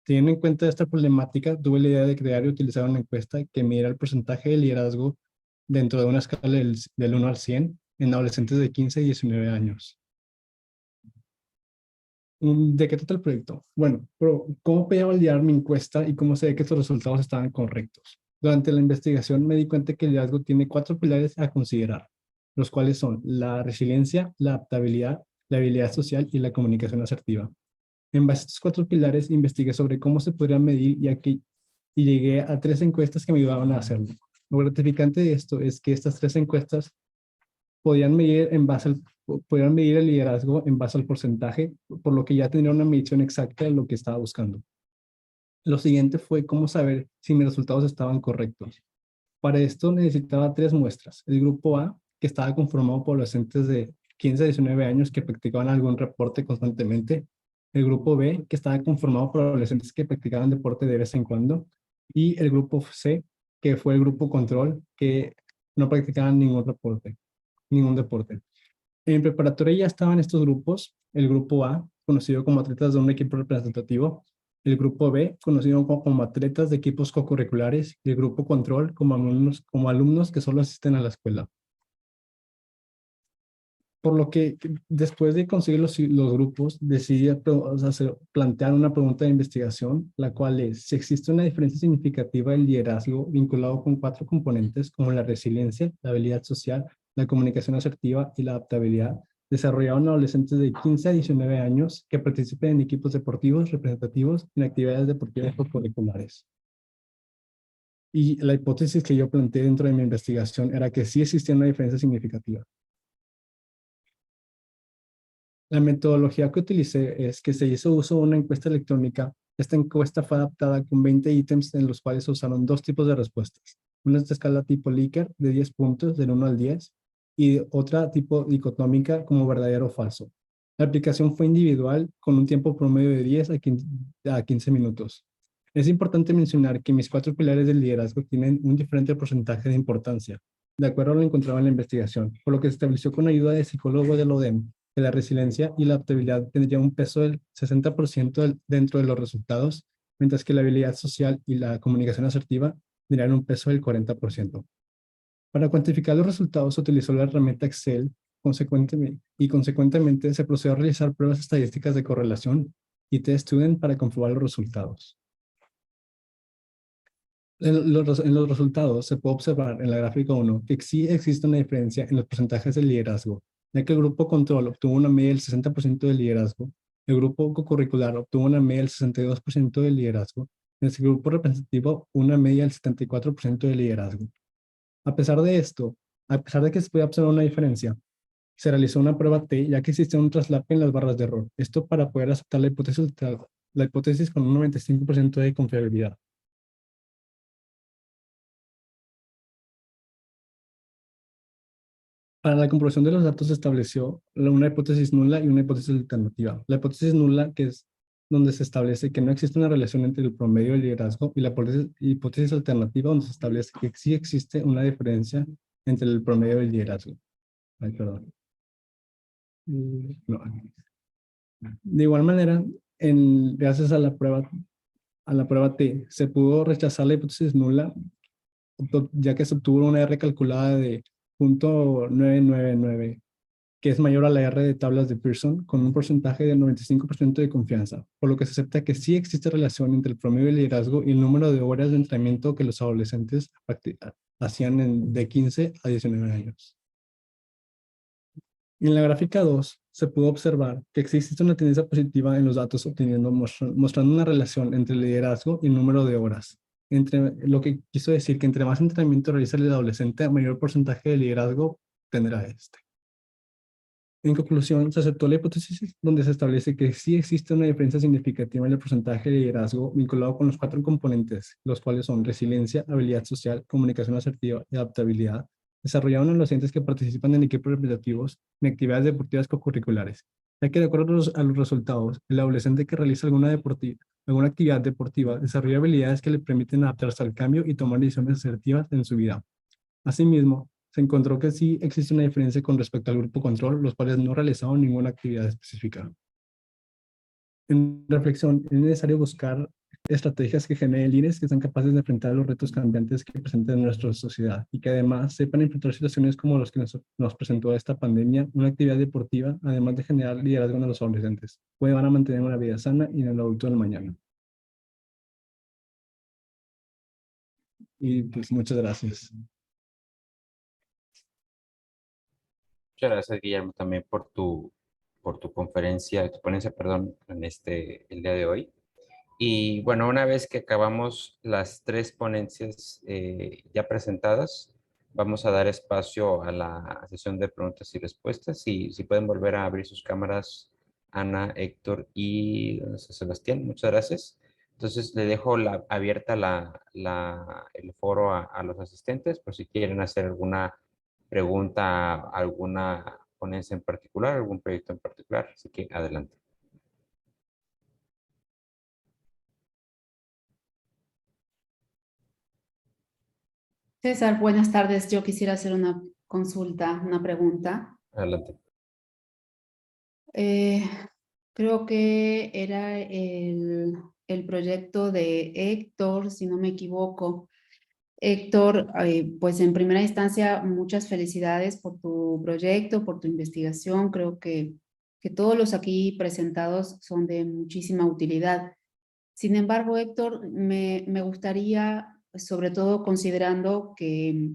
Teniendo en cuenta esta problemática, tuve la idea de crear y utilizar una encuesta que midiera el porcentaje de liderazgo dentro de una escala del 1 al 100 en adolescentes de 15 y 19 años. ¿De qué trata el proyecto? Bueno, ¿cómo podía validar mi encuesta y cómo sé que estos resultados estaban correctos? Durante la investigación me di cuenta que el liderazgo tiene 4 pilares a considerar, los cuales son la resiliencia, la adaptabilidad, la habilidad social y la comunicación asertiva. En base a estos 4 pilares, investigué sobre cómo se podrían medir y llegué a 3 encuestas que me ayudaban a hacerlo. Lo gratificante de esto es que estas 3 encuestas podían medir el liderazgo en base al porcentaje, por lo que ya tendría una medición exacta de lo que estaba buscando. Lo siguiente fue cómo saber si mis resultados estaban correctos. Para esto necesitaba 3 muestras. El grupo A, que estaba conformado por adolescentes de 15 a 19 años que practicaban algún reporte constantemente. El grupo B, que estaba conformado por adolescentes que practicaban deporte de vez en cuando. Y el grupo C, que fue el grupo control, que no practicaban ningún deporte. En preparatoria ya estaban estos grupos, el grupo A, conocido como atletas de un equipo representativo, el grupo B, conocido como atletas de equipos cocurriculares, y el grupo control como alumnos que solo asisten a la escuela. Por lo que después de conseguir los grupos, decidí plantear una pregunta de investigación, la cual es si existe una diferencia significativa del liderazgo vinculado con 4 componentes como la resiliencia, la habilidad social, la comunicación asertiva y la adaptabilidad, desarrollado en adolescentes de 15 a 19 años que participen en equipos deportivos representativos en actividades deportivas curriculares. Y la hipótesis que yo planteé dentro de mi investigación era que sí existía una diferencia significativa. La metodología que utilicé es que se hizo uso de una encuesta electrónica. Esta encuesta fue adaptada con 20 ítems en los cuales se usaron 2 tipos de respuestas. Una es de escala tipo Likert de 10 puntos del 1 al 10 y otra tipo dicotómica como verdadero o falso. La aplicación fue individual con un tiempo promedio de 10 a 15 minutos. Es importante mencionar que mis 4 pilares del liderazgo tienen un diferente porcentaje de importancia, de acuerdo a lo encontrado en la investigación, por lo que se estableció con ayuda de psicólogos del ODEM que la resiliencia y la adaptabilidad tendrían un peso del 60% dentro de los resultados, mientras que la habilidad social y la comunicación asertiva tendrían un peso del 40%. Para cuantificar los resultados se utilizó la herramienta Excel consecuentemente se procedió a realizar pruebas estadísticas de correlación y test student para comprobar los resultados. En los resultados se puede observar en la gráfica 1 que sí existe una diferencia en los porcentajes de liderazgo, ya que el grupo control obtuvo una media del 60% de liderazgo, el grupo cocurricular obtuvo una media del 62% de liderazgo, y el grupo representativo una media del 74% de liderazgo. A pesar de esto, a pesar de que se puede observar una diferencia, se realizó una prueba T ya que existe un traslape en las barras de error. Esto para poder aceptar la hipótesis con un 95% de confiabilidad. Para la comprobación de los datos se estableció una hipótesis nula y una hipótesis alternativa. La hipótesis nula, que es donde se establece que no existe una relación entre el promedio y el liderazgo, y la hipótesis alternativa, donde se establece que sí existe una diferencia entre el promedio y el liderazgo. Ay, perdón. No. De igual manera, gracias a la prueba T, se pudo rechazar la hipótesis nula, ya que se obtuvo una R calculada de 0.999, que es mayor a la R de tablas de Pearson, con un porcentaje de 95% de confianza, por lo que se acepta que sí existe relación entre el promedio de liderazgo y el número de horas de entrenamiento que los adolescentes hacían de 15 a 19 años. En la gráfica 2 se pudo observar que existe una tendencia positiva en los datos obteniendo, mostrando una relación entre el liderazgo y el número de horas. Lo que quiso decir que entre más entrenamiento realiza el adolescente, mayor porcentaje de liderazgo tendrá este. En conclusión, se aceptó la hipótesis donde se establece que sí existe una diferencia significativa en el porcentaje de liderazgo vinculado con los 4 componentes, los cuales son resiliencia, habilidad social, comunicación asertiva y adaptabilidad, desarrollado en los docentes que participan en equipos representativos en actividades deportivas cocurriculares, ya que de acuerdo a los resultados, el adolescente que realiza alguna actividad deportiva desarrolla habilidades que le permiten adaptarse al cambio y tomar decisiones asertivas en su vida. Asimismo, se encontró que sí existe una diferencia con respecto al grupo control, los cuales no realizaban ninguna actividad específica. En reflexión, es necesario buscar estrategias que generen líderes que sean capaces de enfrentar los retos cambiantes que presenta nuestra sociedad y que además sepan enfrentar situaciones como los que nos presentó esta pandemia. Una actividad deportiva, además de generar liderazgo en los adolescentes, van a mantener una vida sana y en el adulto del mañana. Y pues muchas gracias. Muchas gracias, Guillermo, también por tu ponencia, perdón, el día de hoy. Y bueno, una vez que acabamos las tres ponencias ya presentadas, vamos a dar espacio a la sesión de preguntas y respuestas. Y si pueden volver a abrir sus cámaras, Ana, Héctor y Sebastián, muchas gracias. Entonces le dejo abierta el foro a los asistentes por si quieren hacer alguna pregunta, alguna ponencia en particular, algún proyecto en particular. Así que adelante. César, buenas tardes. Yo quisiera hacer una consulta, una pregunta. Adelante. Creo que era el proyecto de Héctor, si no me equivoco. Héctor, pues en primera instancia, muchas felicidades por tu proyecto, por tu investigación. Creo que todos los aquí presentados son de muchísima utilidad. Sin embargo, Héctor, me gustaría, sobre todo considerando que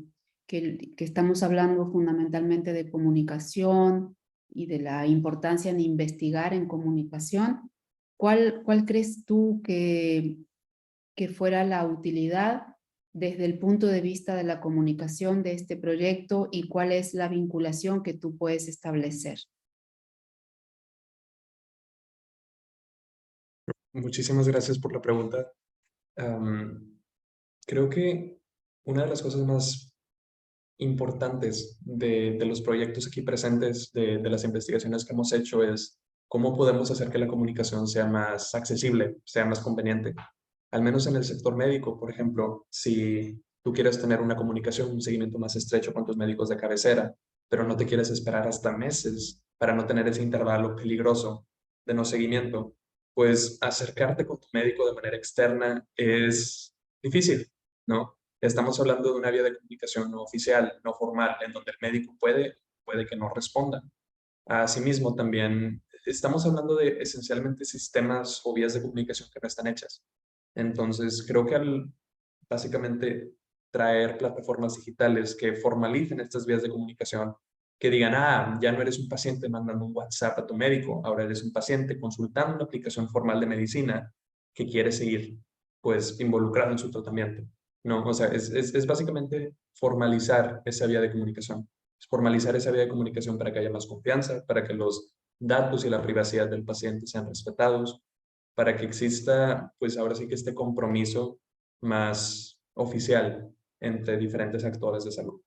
estamos hablando fundamentalmente de comunicación y de la importancia en investigar en comunicación, ¿cuál crees tú que fuera la utilidad desde el punto de vista de la comunicación de este proyecto y cuál es la vinculación que tú puedes establecer? Muchísimas gracias por la pregunta. Creo que una de las cosas más importantes de los proyectos aquí presentes, de las investigaciones que hemos hecho, es cómo podemos hacer que la comunicación sea más accesible, sea más conveniente. Al menos en el sector médico, por ejemplo, si tú quieres tener una comunicación, un seguimiento más estrecho con tus médicos de cabecera, pero no te quieres esperar hasta meses para no tener ese intervalo peligroso de no seguimiento, pues acercarte con tu médico de manera externa es difícil, ¿no? Estamos hablando de una vía de comunicación no oficial, no formal, en donde el médico puede que no responda. Asimismo, también estamos hablando de esencialmente sistemas o vías de comunicación que no están hechas. Entonces, creo que al básicamente traer plataformas digitales que formalicen estas vías de comunicación, que digan, ya no eres un paciente mandando un WhatsApp a tu médico, ahora eres un paciente consultando una aplicación formal de medicina que quiere seguir, pues, involucrado en su tratamiento. No, o sea, es básicamente formalizar esa vía de comunicación. Es formalizar esa vía de comunicación para que haya más confianza, para que los datos y la privacidad del paciente sean respetados, para que exista, pues ahora sí que este compromiso más oficial entre diferentes actores de salud.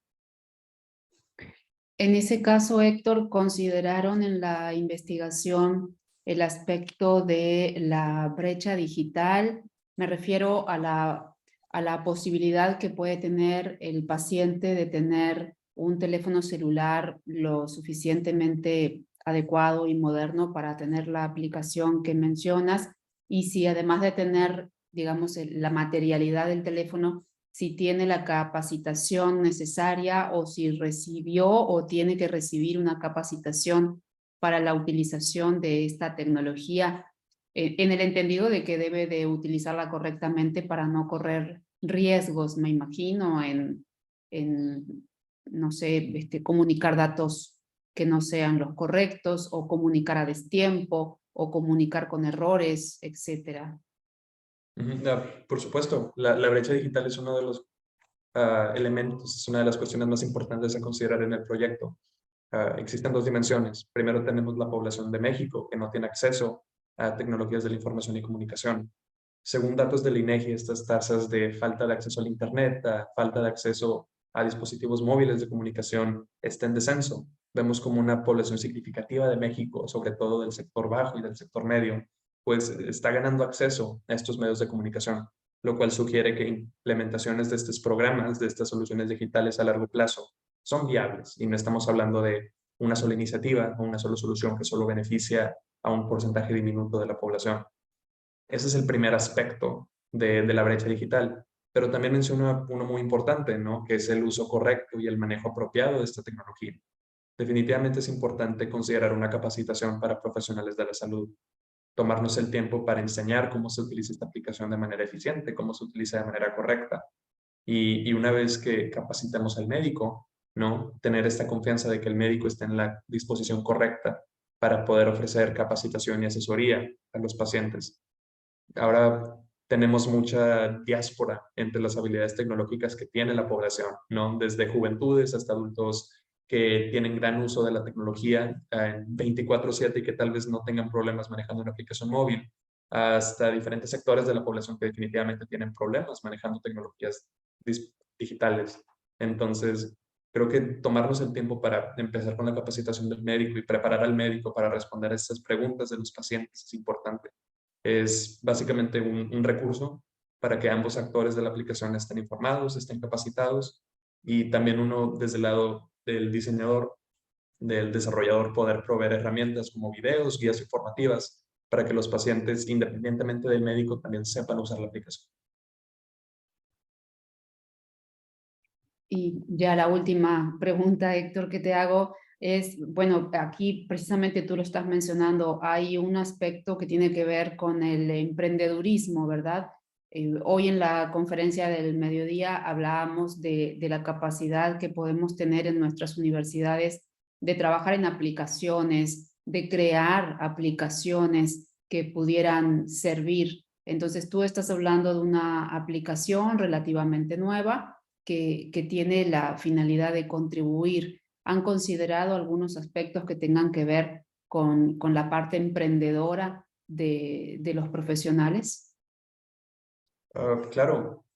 En ese caso, Héctor, ¿consideraron en la investigación el aspecto de la brecha digital? Me refiero a la posibilidad que puede tener el paciente de tener un teléfono celular lo suficientemente adecuado y moderno para tener la aplicación que mencionas, y si además de tener, digamos, la materialidad del teléfono, si tiene la capacitación necesaria o si recibió o tiene que recibir una capacitación para la utilización de esta tecnología, en el entendido de que debe de utilizarla correctamente para no correr riesgos, me imagino, en no sé, comunicar datos que no sean los correctos o comunicar a destiempo o comunicar con errores, etcétera. Por supuesto, la brecha digital es uno de los elementos, es una de las cuestiones más importantes a considerar en el proyecto. Existen dos dimensiones. Primero tenemos la población de México, que no tiene acceso a tecnologías de la información y comunicación. Según datos del INEGI, estas tasas de falta de acceso al Internet, falta de acceso a dispositivos móviles de comunicación está en descenso. Vemos como una población significativa de México, sobre todo del sector bajo y del sector medio, pues está ganando acceso a estos medios de comunicación, lo cual sugiere que implementaciones de estos programas, de estas soluciones digitales a largo plazo, son viables y no estamos hablando de una sola iniciativa o una sola solución que solo beneficia a un porcentaje diminuto de la población. Ese es el primer aspecto de la brecha digital. Pero también menciona uno muy importante, ¿no? Que es el uso correcto y el manejo apropiado de esta tecnología. Definitivamente es importante considerar una capacitación para profesionales de la salud. Tomarnos el tiempo para enseñar cómo se utiliza esta aplicación de manera eficiente, cómo se utiliza de manera correcta. Y una vez que capacitemos al médico, ¿no? Tener esta confianza de que el médico está en la disposición correcta para poder ofrecer capacitación y asesoría a los pacientes. Ahora tenemos mucha diáspora entre las habilidades tecnológicas que tiene la población, ¿no? Desde juventudes hasta adultos que tienen gran uso de la tecnología 24/7 y que tal vez no tengan problemas manejando una aplicación móvil, hasta diferentes sectores de la población que definitivamente tienen problemas manejando tecnologías digitales. Entonces, creo que tomarnos el tiempo para empezar con la capacitación del médico y preparar al médico para responder a estas preguntas de los pacientes es importante. Es básicamente un recurso para que ambos actores de la aplicación estén informados, estén capacitados y también uno desde el lado del diseñador, del desarrollador, poder proveer herramientas como videos, guías informativas para que los pacientes, independientemente del médico, también sepan usar la aplicación. Y ya la última pregunta, Héctor, que te hago es, bueno, aquí precisamente tú lo estás mencionando, hay un aspecto que tiene que ver con el emprendedurismo, ¿verdad? Hoy en la conferencia del mediodía hablábamos de la capacidad que podemos tener en nuestras universidades de trabajar en aplicaciones, de crear aplicaciones que pudieran servir. Entonces tú estás hablando de una aplicación relativamente nueva que tiene la finalidad de contribuir. ¿Han considerado algunos aspectos que tengan que ver con la parte emprendedora de los profesionales? Claro,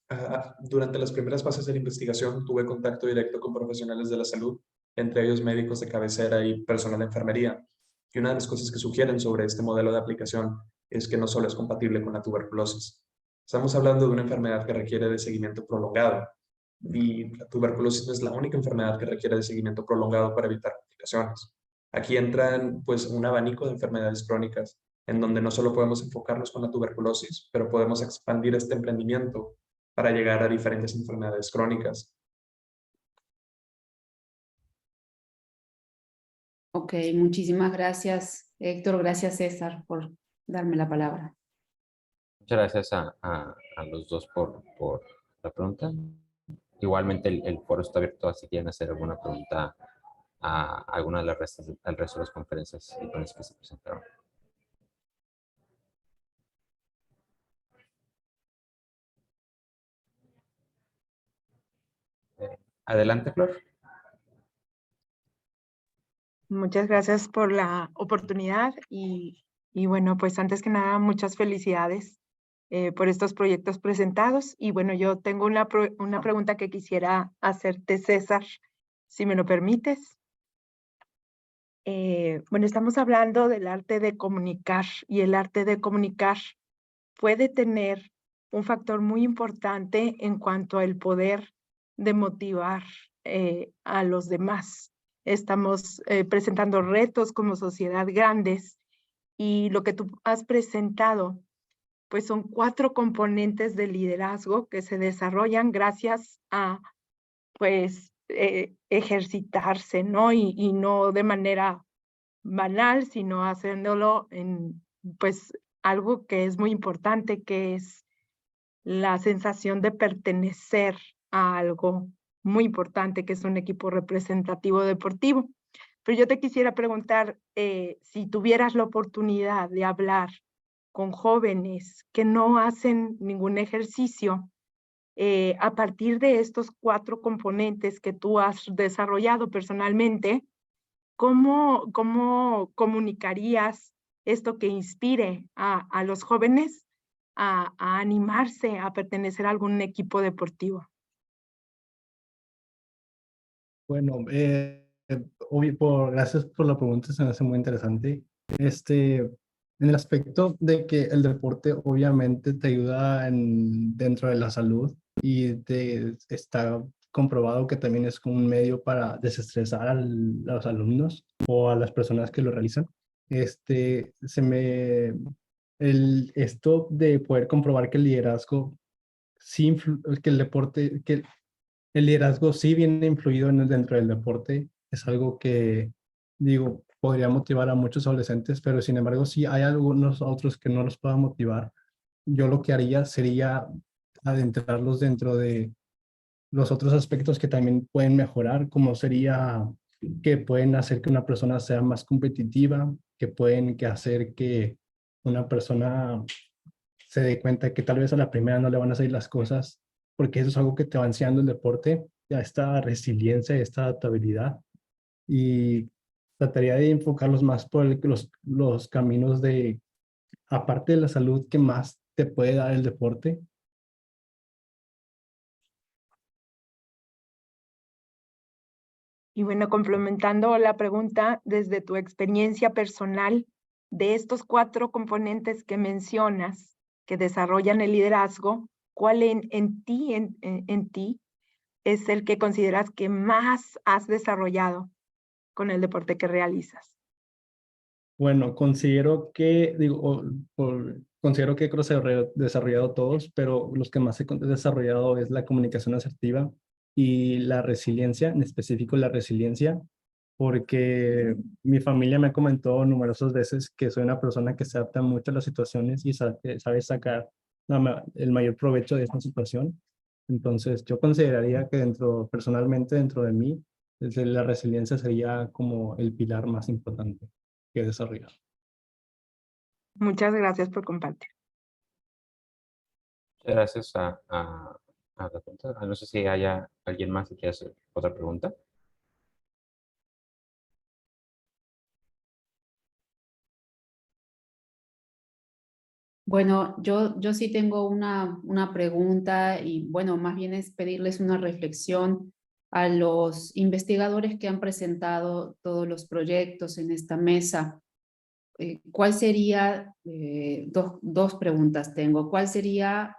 durante las primeras fases de la investigación tuve contacto directo con profesionales de la salud, entre ellos médicos de cabecera y personal de enfermería. Y una de las cosas que sugieren sobre este modelo de aplicación es que no solo es compatible con la tuberculosis. Estamos hablando de una enfermedad que requiere de seguimiento prolongado. Y la tuberculosis no es la única enfermedad que requiere de seguimiento prolongado para evitar complicaciones. Aquí entran pues un abanico de enfermedades crónicas en donde no solo podemos enfocarnos con la tuberculosis, pero podemos expandir este emprendimiento para llegar a diferentes enfermedades crónicas. Ok, muchísimas gracias, Héctor. Gracias, César, por darme la palabra. Muchas gracias a los dos por la pregunta. Igualmente el foro está abierto, si quieren hacer alguna pregunta a alguna de las al resto de las conferencias y con las que se presentaron. Adelante, Flor. Muchas gracias por la oportunidad y bueno, pues antes que nada, muchas felicidades por estos proyectos presentados. Y bueno, yo tengo una pregunta que quisiera hacerte, César, si me lo permites. Bueno, estamos hablando del arte de comunicar y el arte de comunicar puede tener un factor muy importante en cuanto al poder de motivar a los demás. Estamos presentando retos como sociedad grandes y lo que tú has presentado, pues son 4 componentes de liderazgo que se desarrollan gracias a, pues, ejercitarse, ¿no? Y no de manera banal, sino haciéndolo en, pues, algo que es muy importante, que es la sensación de pertenecer a algo muy importante, que es un equipo representativo deportivo. Pero yo te quisiera preguntar, si tuvieras la oportunidad de hablar con jóvenes que no hacen ningún ejercicio, a partir de estos 4 componentes que tú has desarrollado personalmente, ¿cómo comunicarías esto que inspire a los jóvenes a animarse a pertenecer a algún equipo deportivo? Bueno, gracias por la pregunta, se me hace muy interesante. En el aspecto de que el deporte obviamente te ayuda dentro de la salud y está comprobado que también es como un medio para desestresar a los alumnos o a las personas que lo realizan. Este, se me, esto de poder comprobar que el liderazgo, sí que el deporte, que el liderazgo sí viene influido dentro del deporte, es algo que, digo, podría motivar a muchos adolescentes, pero sin embargo, si hay algunos otros que no los puedan motivar, yo lo que haría sería adentrarlos dentro de los otros aspectos que también pueden mejorar, como sería que pueden hacer que una persona sea más competitiva, que pueden hacer que una persona se dé cuenta que tal vez a la primera no le van a salir las cosas, porque eso es algo que te va enseñando el deporte, ya esta resiliencia, esta adaptabilidad, y trataría de enfocarlos más por los caminos de, aparte de la salud, que más te puede dar el deporte. Y bueno, complementando la pregunta, desde tu experiencia personal, de estos 4 componentes que mencionas que desarrollan el liderazgo, ¿cuál en ti es el que consideras que más has desarrollado con el deporte que realizas? Bueno, considero que, considero que creo que he desarrollado todos, pero los que más he desarrollado es la comunicación asertiva y la resiliencia, en específico la resiliencia, porque mi familia me comentó numerosas veces que soy una persona que se adapta mucho a las situaciones y sabe sacar el mayor provecho de esta situación. Entonces, yo consideraría que personalmente dentro de mí, desde la resiliencia sería como el pilar más importante que desarrollar. Muchas gracias por compartir. Muchas gracias a la pregunta. No sé si haya alguien más que quiera hacer otra pregunta. Bueno, yo sí tengo una pregunta y bueno, más bien es pedirles una reflexión a los investigadores que han presentado todos los proyectos en esta mesa. ¿Cuál sería, dos preguntas tengo, cuál sería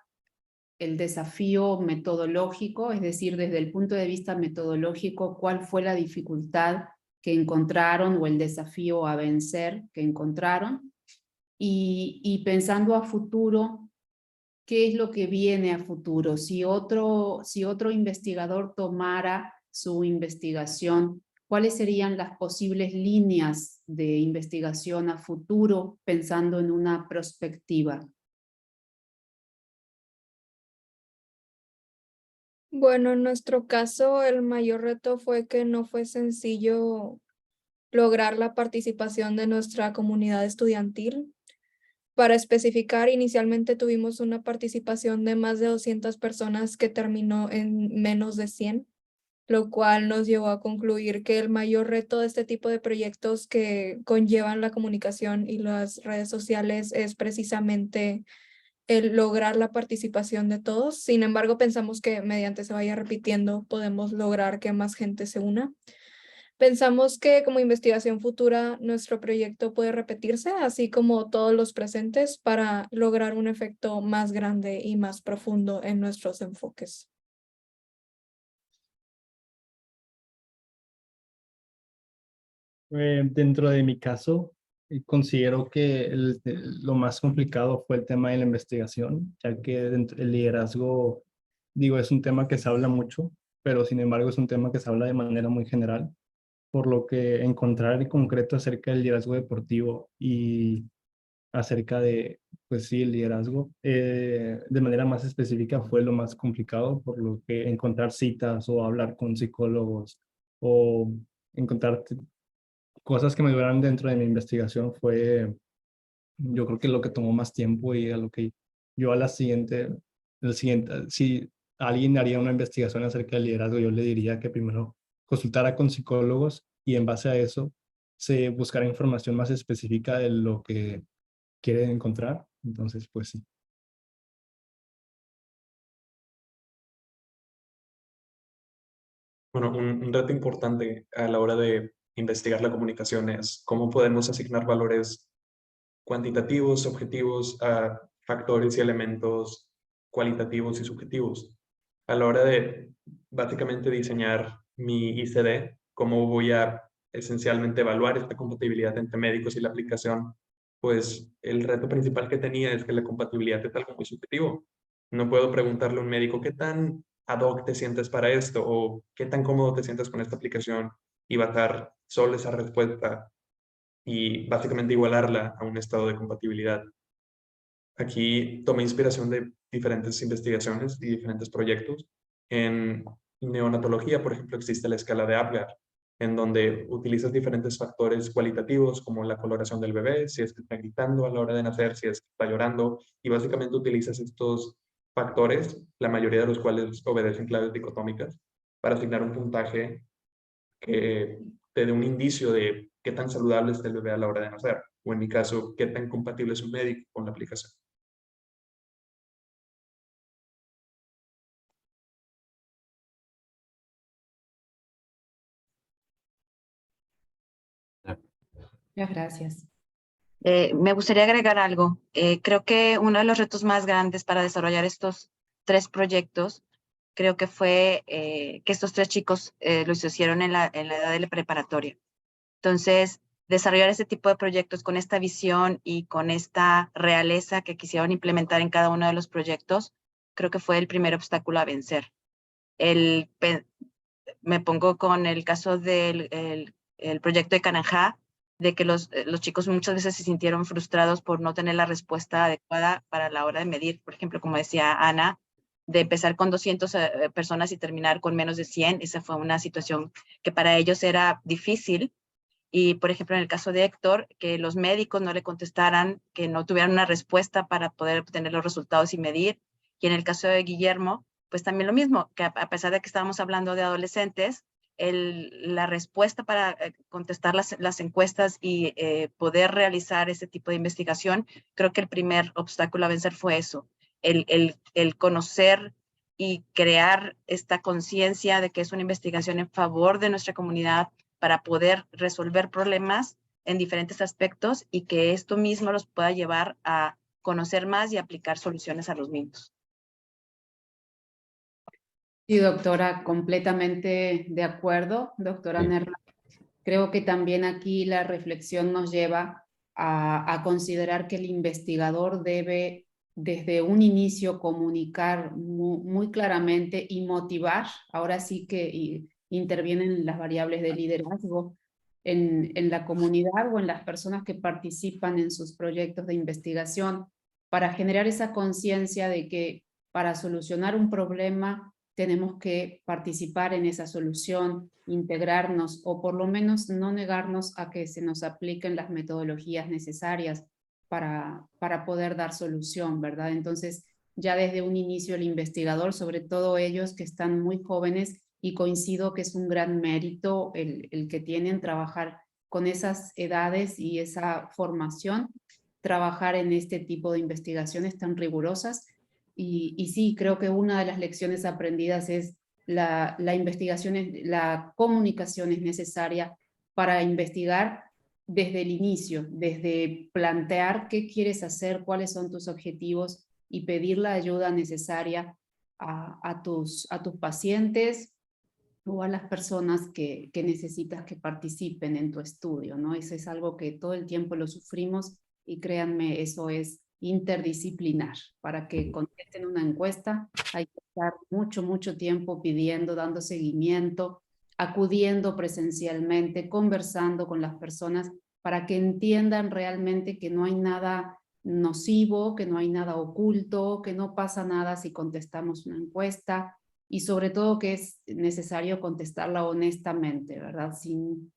el desafío metodológico, es decir, desde el punto de vista metodológico, cuál fue la dificultad que encontraron o el desafío a vencer que encontraron? Y pensando a futuro, ¿qué es lo que viene a futuro? Si otro investigador tomara su investigación, ¿cuáles serían las posibles líneas de investigación a futuro pensando en una perspectiva? Bueno, en nuestro caso, el mayor reto fue que no fue sencillo lograr la participación de nuestra comunidad estudiantil. Para especificar, inicialmente tuvimos una participación de más de 200 personas que terminó en menos de 100, lo cual nos llevó a concluir que el mayor reto de este tipo de proyectos que conllevan la comunicación y las redes sociales es precisamente el lograr la participación de todos. Sin embargo, pensamos que mediante se vaya repitiendo, podemos lograr que más gente se una. Pensamos que como investigación futura, nuestro proyecto puede repetirse, así como todos los presentes, para lograr un efecto más grande y más profundo en nuestros enfoques. Dentro de mi caso, considero que lo más complicado fue el tema de la investigación, ya que el liderazgo, digo, es un tema que se habla mucho, pero sin embargo es un tema que se habla de manera muy general, por lo que encontrar en concreto acerca del liderazgo deportivo y acerca de, pues sí, el liderazgo, de manera más específica fue lo más complicado, por lo que encontrar citas o hablar con psicólogos o encontrar cosas que me ayudaron dentro de mi investigación fue, yo creo que lo que tomó más tiempo y a lo que yo a si alguien haría una investigación acerca del liderazgo, yo le diría que primero consultara con psicólogos y en base a eso se buscara información más específica de lo que quiere encontrar. Entonces, pues sí. Bueno, un reto importante a la hora de investigar la comunicación es cómo podemos asignar valores cuantitativos, objetivos a factores y elementos cualitativos y subjetivos. A la hora de básicamente diseñar mi ICD, cómo voy a esencialmente evaluar esta compatibilidad entre médicos y la aplicación, pues el reto principal que tenía es que la compatibilidad es algo muy subjetivo. No puedo preguntarle a un médico qué tan ad hoc te sientes para esto o qué tan cómodo te sientes con esta aplicación y basar solo esa respuesta y básicamente igualarla a un estado de compatibilidad. Aquí tomé inspiración de diferentes investigaciones y diferentes proyectos. En neonatología, por ejemplo, existe la escala de Apgar, en donde utilizas diferentes factores cualitativos como la coloración del bebé, si es que está gritando a la hora de nacer, si es que está llorando, y básicamente utilizas estos factores, la mayoría de los cuales obedecen claves dicotómicas, para asignar un puntaje que te dé un indicio de qué tan saludable está el bebé a la hora de nacer, o en mi caso, qué tan compatible es un médico con la aplicación. Muchas gracias. Me gustaría agregar algo. Creo que uno de los retos más grandes para desarrollar estos 3 proyectos, creo que fue que estos 3 chicos los hicieron en la edad de la preparatoria. Entonces, desarrollar este tipo de proyectos con esta visión y con esta realeza que quisieron implementar en cada uno de los proyectos, creo que fue el primer obstáculo a vencer. Me pongo con el caso del el proyecto de Cananjá, de que los chicos muchas veces se sintieron frustrados por no tener la respuesta adecuada para la hora de medir. Por ejemplo, como decía Ana, de empezar con 200 personas y terminar con menos de 100, esa fue una situación que para ellos era difícil. Y, por ejemplo, en el caso de Héctor, que los médicos no le contestaran, que no tuvieran una respuesta para poder obtener los resultados y medir. Y en el caso de Guillermo, pues también lo mismo, que a pesar de que estábamos hablando de adolescentes, la respuesta para contestar las encuestas y poder realizar ese tipo de investigación, creo que el primer obstáculo a vencer fue eso, el conocer y crear esta conciencia de que es una investigación en favor de nuestra comunidad para poder resolver problemas en diferentes aspectos y que esto mismo los pueda llevar a conocer más y aplicar soluciones a los mismos. Sí, doctora, completamente de acuerdo, doctora Sí. Nerla. Creo que también aquí la reflexión nos lleva a considerar que el investigador debe desde un inicio comunicar muy claramente y motivar. Ahora sí que intervienen las variables de liderazgo en la comunidad o en las personas que participan en sus proyectos de investigación para generar esa conciencia de que para solucionar un problema tenemos que participar en esa solución, integrarnos o por lo menos no negarnos a que se nos apliquen las metodologías necesarias para poder dar solución, ¿verdad? Entonces, ya desde un inicio el investigador, sobre todo ellos que están muy jóvenes, y coincido que es un gran mérito el que tienen trabajar con esas edades y esa formación, trabajar en este tipo de investigaciones tan rigurosas. Y sí, creo que una de las lecciones aprendidas es la investigación, la comunicación es necesaria para investigar desde el inicio, desde plantear qué quieres hacer, cuáles son tus objetivos y pedir la ayuda necesaria a tus pacientes o a las personas que necesitas que participen en tu estudio, ¿no? Eso es algo que todo el tiempo lo sufrimos y créanme, eso es interdisciplinar. Para que contesten una encuesta hay que estar mucho tiempo pidiendo, dando seguimiento, acudiendo presencialmente, conversando con las personas para que entiendan realmente que no hay nada nocivo, que no hay nada oculto, que no pasa nada si contestamos una encuesta y sobre todo que es necesario contestarla honestamente, ¿verdad? Sin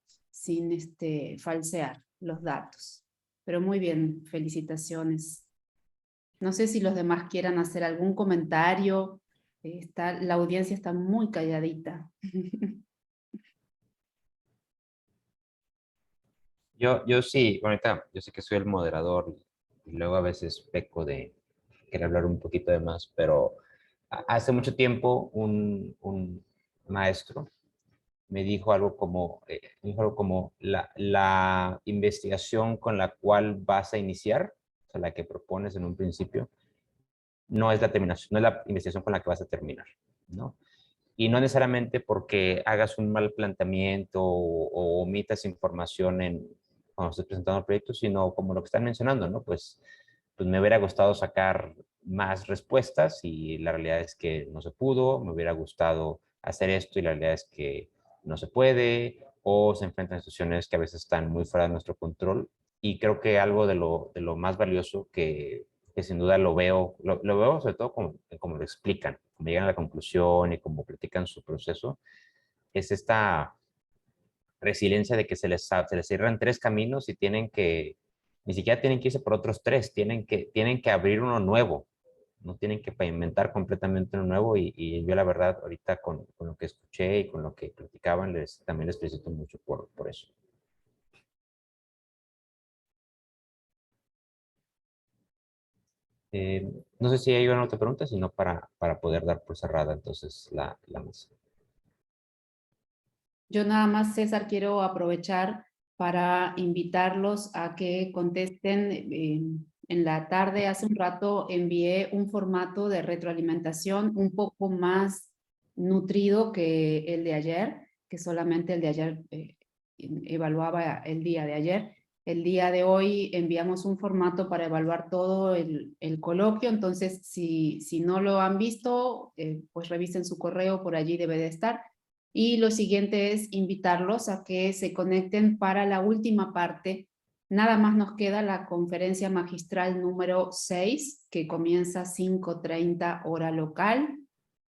falsear los datos. Pero muy bien, felicitaciones. No sé si los demás quieran hacer algún comentario. La audiencia está muy calladita. Yo sí, bueno, ahorita yo sé que soy el moderador y luego a veces peco de querer hablar un poquito de más, pero hace mucho tiempo un maestro me dijo algo como, la investigación con la cual vas a iniciar, o sea, la que propones en un principio, no es la terminación, no es la investigación con la que vas a terminar, ¿no? Y no necesariamente porque hagas un mal planteamiento o omitas información cuando estés presentando el proyecto, sino como lo que están mencionando, ¿no? Pues me hubiera gustado sacar más respuestas y la realidad es que no se pudo, me hubiera gustado hacer esto y la realidad es que no se puede, o se enfrentan a situaciones que a veces están muy fuera de nuestro control. Y creo que algo de lo más valioso que sin duda lo veo sobre todo como lo explican, como llegan a la conclusión y como platican su proceso, es esta resiliencia de que se les cierran 3 caminos y ni siquiera tienen que irse por otros 3, tienen que abrir uno nuevo, no tienen que pavimentar completamente uno nuevo y yo la verdad ahorita con lo que escuché y con lo que platicaban también les felicito mucho por eso. No sé si hay alguna otra pregunta, sino para poder dar por cerrada entonces la mesa. Yo nada más, César, quiero aprovechar para invitarlos a que contesten. En la tarde, hace un rato, envié un formato de retroalimentación un poco más nutrido que el de ayer, que solamente el de ayer evaluaba el día de ayer. El día de hoy enviamos un formato para evaluar todo el coloquio, entonces si no lo han visto, pues revisen su correo, por allí debe de estar. Y lo siguiente es invitarlos a que se conecten para la última parte. Nada más nos queda la conferencia magistral número 6, que comienza 5:30 hora local,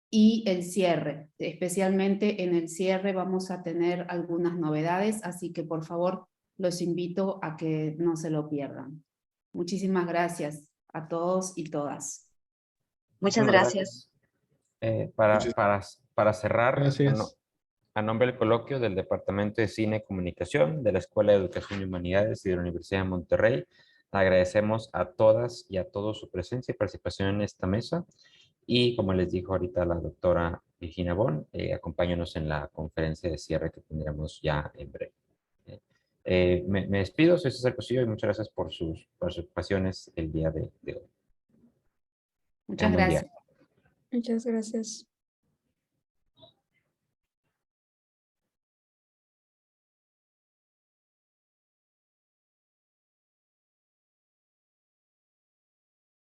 y el cierre. Especialmente en el cierre vamos a tener algunas novedades, así que por favor los invito a que no se lo pierdan. Muchísimas gracias a todos y todas. Muchas gracias. Para cerrar, Gracias. a nombre del coloquio del Departamento de Cine y Comunicación de la Escuela de Educación y Humanidades y de la Universidad de Monterrey, agradecemos a todas y a todos su presencia y participación en esta mesa. Y como les dijo ahorita la doctora Virginia Bon, acompáñanos en la conferencia de cierre que tendremos ya en breve. Me despido, soy César Cosillo y muchas gracias por sus participaciones el día de hoy. Muchas Tengan buen día. gracias. Muchas gracias.